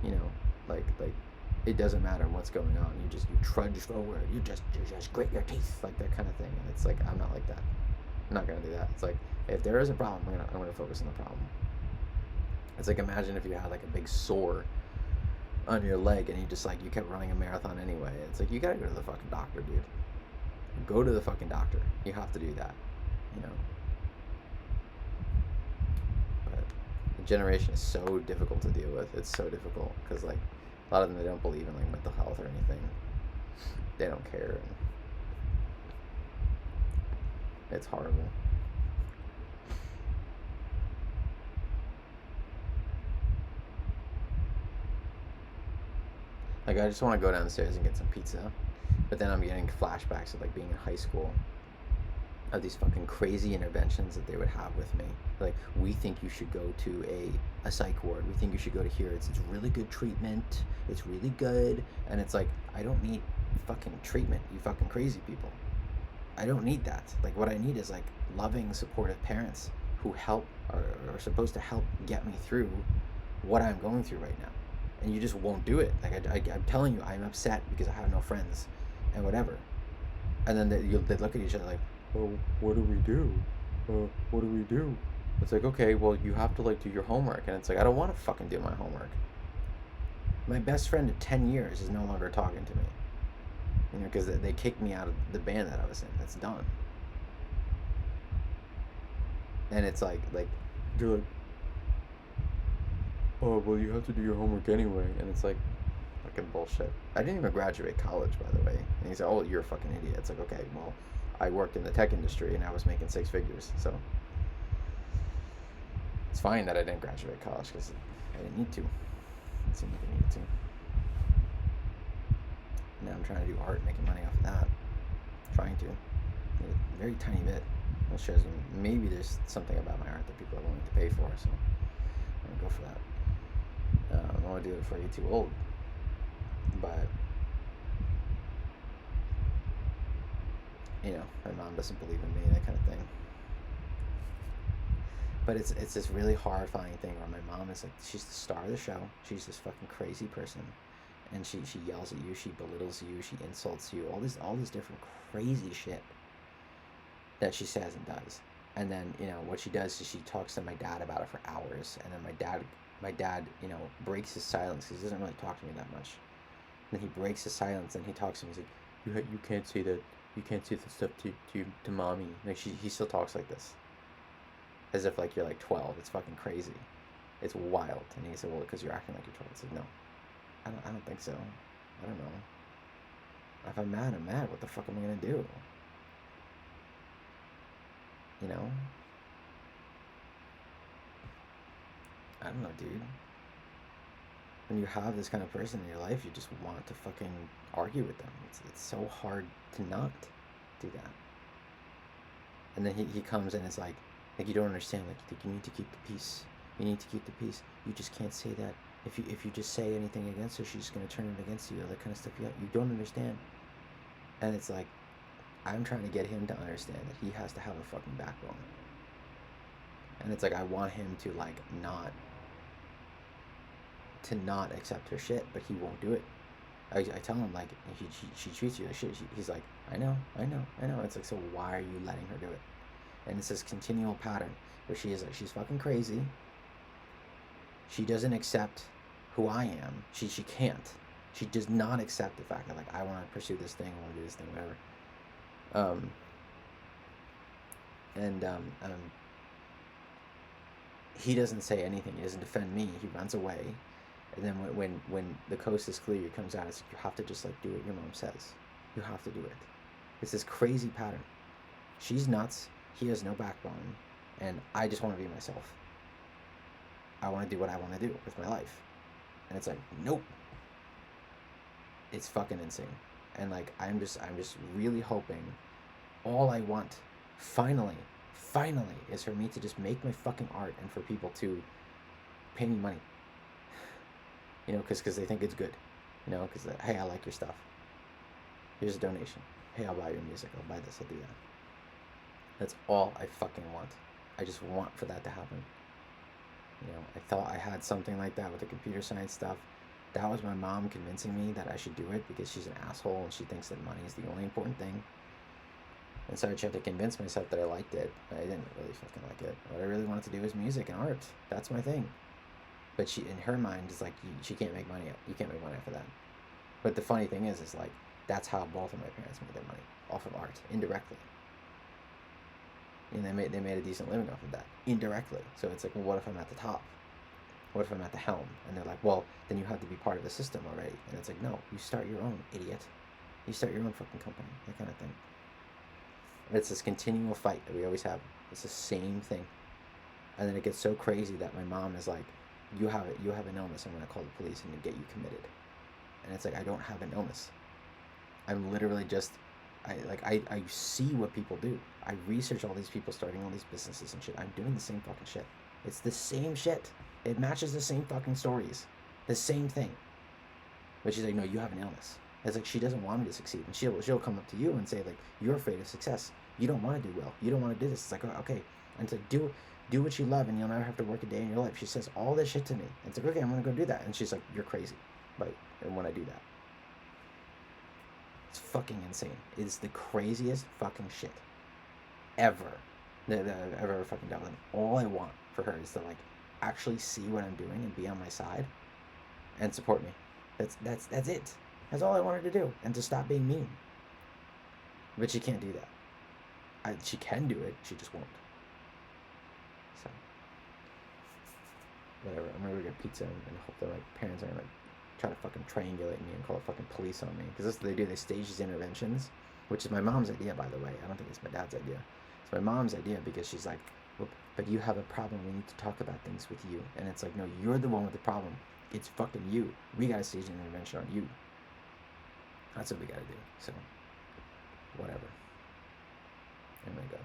Speaker 1: You know, like it doesn't matter what's going on. You trudge forward. You just grit your teeth, like that kind of thing. And it's like, I'm not like that. I'm not gonna do that. It's like, if there is a problem, I'm gonna focus on the problem. It's like, imagine if you had like a big sore on your leg and you kept running a marathon anyway. It's like, you gotta go to the fucking doctor, dude. Go to the fucking doctor. You have to do that, you know. But the generation is so difficult to deal with. It's so difficult because like a lot of them, they don't believe in like mental health or anything. They don't care. And it's horrible. Like, I just want to go downstairs and get some pizza. But then I'm getting flashbacks of like being in high school, of these fucking crazy interventions that they would have with me. Like, we think you should go to a psych ward. We think you should go to here. It's really good treatment. It's really good. And it's like, I don't need fucking treatment, you fucking crazy people. I don't need that. Like, what I need is like loving, supportive parents who help, are supposed to help get me through what I'm going through right now. And you just won't do it. Like, I'm telling you, I'm upset because I have no friends and whatever. And then they look at each other like, oh, what do we do? What do we do? It's like, okay, well, you have to like do your homework. And it's like, I don't want to fucking do my homework. My best friend of 10 years is no longer talking to me. You know, because they kicked me out of the band that I was in. That's done. And it's like they're like, oh, well, you have to do your homework anyway. And it's like, fucking bullshit. I didn't even graduate college, by the way. And he's like, oh, you're a fucking idiot. It's like, okay, well, I worked in the tech industry and I was making 6 figures. So it's fine that I didn't graduate college because I didn't need to. It seemed like I needed to. Now I'm trying to do art, making money off of that. Trying to. A very tiny bit. That shows me maybe there's something about my art that people are willing to pay for, so I'm going to go for that. I don't want to do it before I get too old. But, you know, my mom doesn't believe in me, that kind of thing. But it's this really horrifying thing where my mom is like, she's the star of the show. She's this fucking crazy person. And she yells at you, she belittles you, she insults you, all this different crazy shit that she says and does. And then, you know, what she does is she talks to my dad about it for hours. And then my dad, you know, breaks his silence because he doesn't really talk to me that much. And then he breaks his silence and he talks to me. He's like, you can't say that. You can't say that stuff to mommy. Like, he still talks like this, as if like you're like 12. It's fucking crazy. It's wild. And he said, well, because you're acting like you're 12. It's like, no, I don't think so. I don't know. If I'm mad, I'm mad. What the fuck am I gonna do? You know? I don't know, dude. When you have this kind of person in your life, you just want to fucking argue with them. It's so hard to not do that. And then he comes and it's like you don't understand. Like, you need to keep the peace. You need to keep the peace. You just can't say that. If you just say anything against her, she's just gonna turn it against you. All that kind of stuff. You don't understand. And it's like, I'm trying to get him to understand that he has to have a fucking backbone. And it's like, I want him to like not accept her shit, but he won't do it. I tell him like, she treats you like shit. He's like, I know. It's like, so why are you letting her do it? And it's this continual pattern where she is like, she's fucking crazy. She doesn't accept who I am. She can't. She does not accept the fact that like, I want to pursue this thing, I want to do this thing, whatever. He doesn't say anything. He doesn't defend me. He runs away. And then when the coast is clear, he comes out. It's like, you have to just like do what your mom says. You have to do it. It's this crazy pattern. She's nuts. He has no backbone. And I just want to be myself. I want to do what I want to do with my life. And it's like, nope. It's fucking insane. And like, I'm just really hoping, all I want, finally, is for me to just make my fucking art and for people to pay me money. You know, because they think it's good. You know, because, hey, I like your stuff. Here's a donation. Hey, I'll buy your music. I'll buy this. I'll do that. That's all I fucking want. I just want for that to happen. You know, I thought I had something like that with the computer science stuff. That was my mom convincing me that I should do it because she's an asshole and she thinks that money is the only important thing. And so I tried to convince myself that I liked it, but I didn't really fucking like it. What I really wanted to do was music and art. That's my thing. But she, in her mind, is like, she can't make money. You can't make money off of that. But the funny thing is like, that's how both of my parents made their money, off of art, indirectly. And they made a decent living off of that, indirectly. So it's like, well, what if I'm at the top? What if I'm at the helm? And they're like, well, then you have to be part of the system already. And it's like, no, you start your own, idiot. You start your own fucking company, that kind of thing. It's this continual fight that we always have. It's the same thing. And then it gets so crazy that my mom is like, you have an illness, I'm going to call the police and get you committed. And it's like, I don't have an illness. I'm literally just, I see what people do. I research all these people starting all these businesses and shit. I'm doing the same fucking shit. It's the same shit. It matches the same fucking stories. The same thing. But she's like, no, you have an illness. It's like she doesn't want me to succeed. And she'll come up to you and say, like, you're afraid of success. You don't want to do well. You don't want to do this. It's like, oh, okay. And it's like, do what you love and you'll never have to work a day in your life. She says all this shit to me. And it's like, okay, I'm going to go do that. And she's like, you're crazy. Right? And when I do that. It's fucking insane. It's the craziest fucking shit ever that I've ever fucking dealt with. All I want for her is to, like, actually see what I'm doing and be on my side and support me. That's it. That's all I wanted to do, and to stop being mean. But she can't do that. She can do it, she just won't. So, whatever. I'm gonna go get pizza and hope that my parents aren't like try to fucking triangulate me and call the fucking police on me, because that's what they do. They stage these interventions, which is my mom's idea, by the way. I don't think it's my dad's idea. It's my mom's idea, because she's like, well, but you have a problem. We need to talk about things with you. And it's like, no, you're the one with the problem. It's fucking you. We gotta stage an intervention on you. That's what we gotta do. So, whatever. I'm gonna go.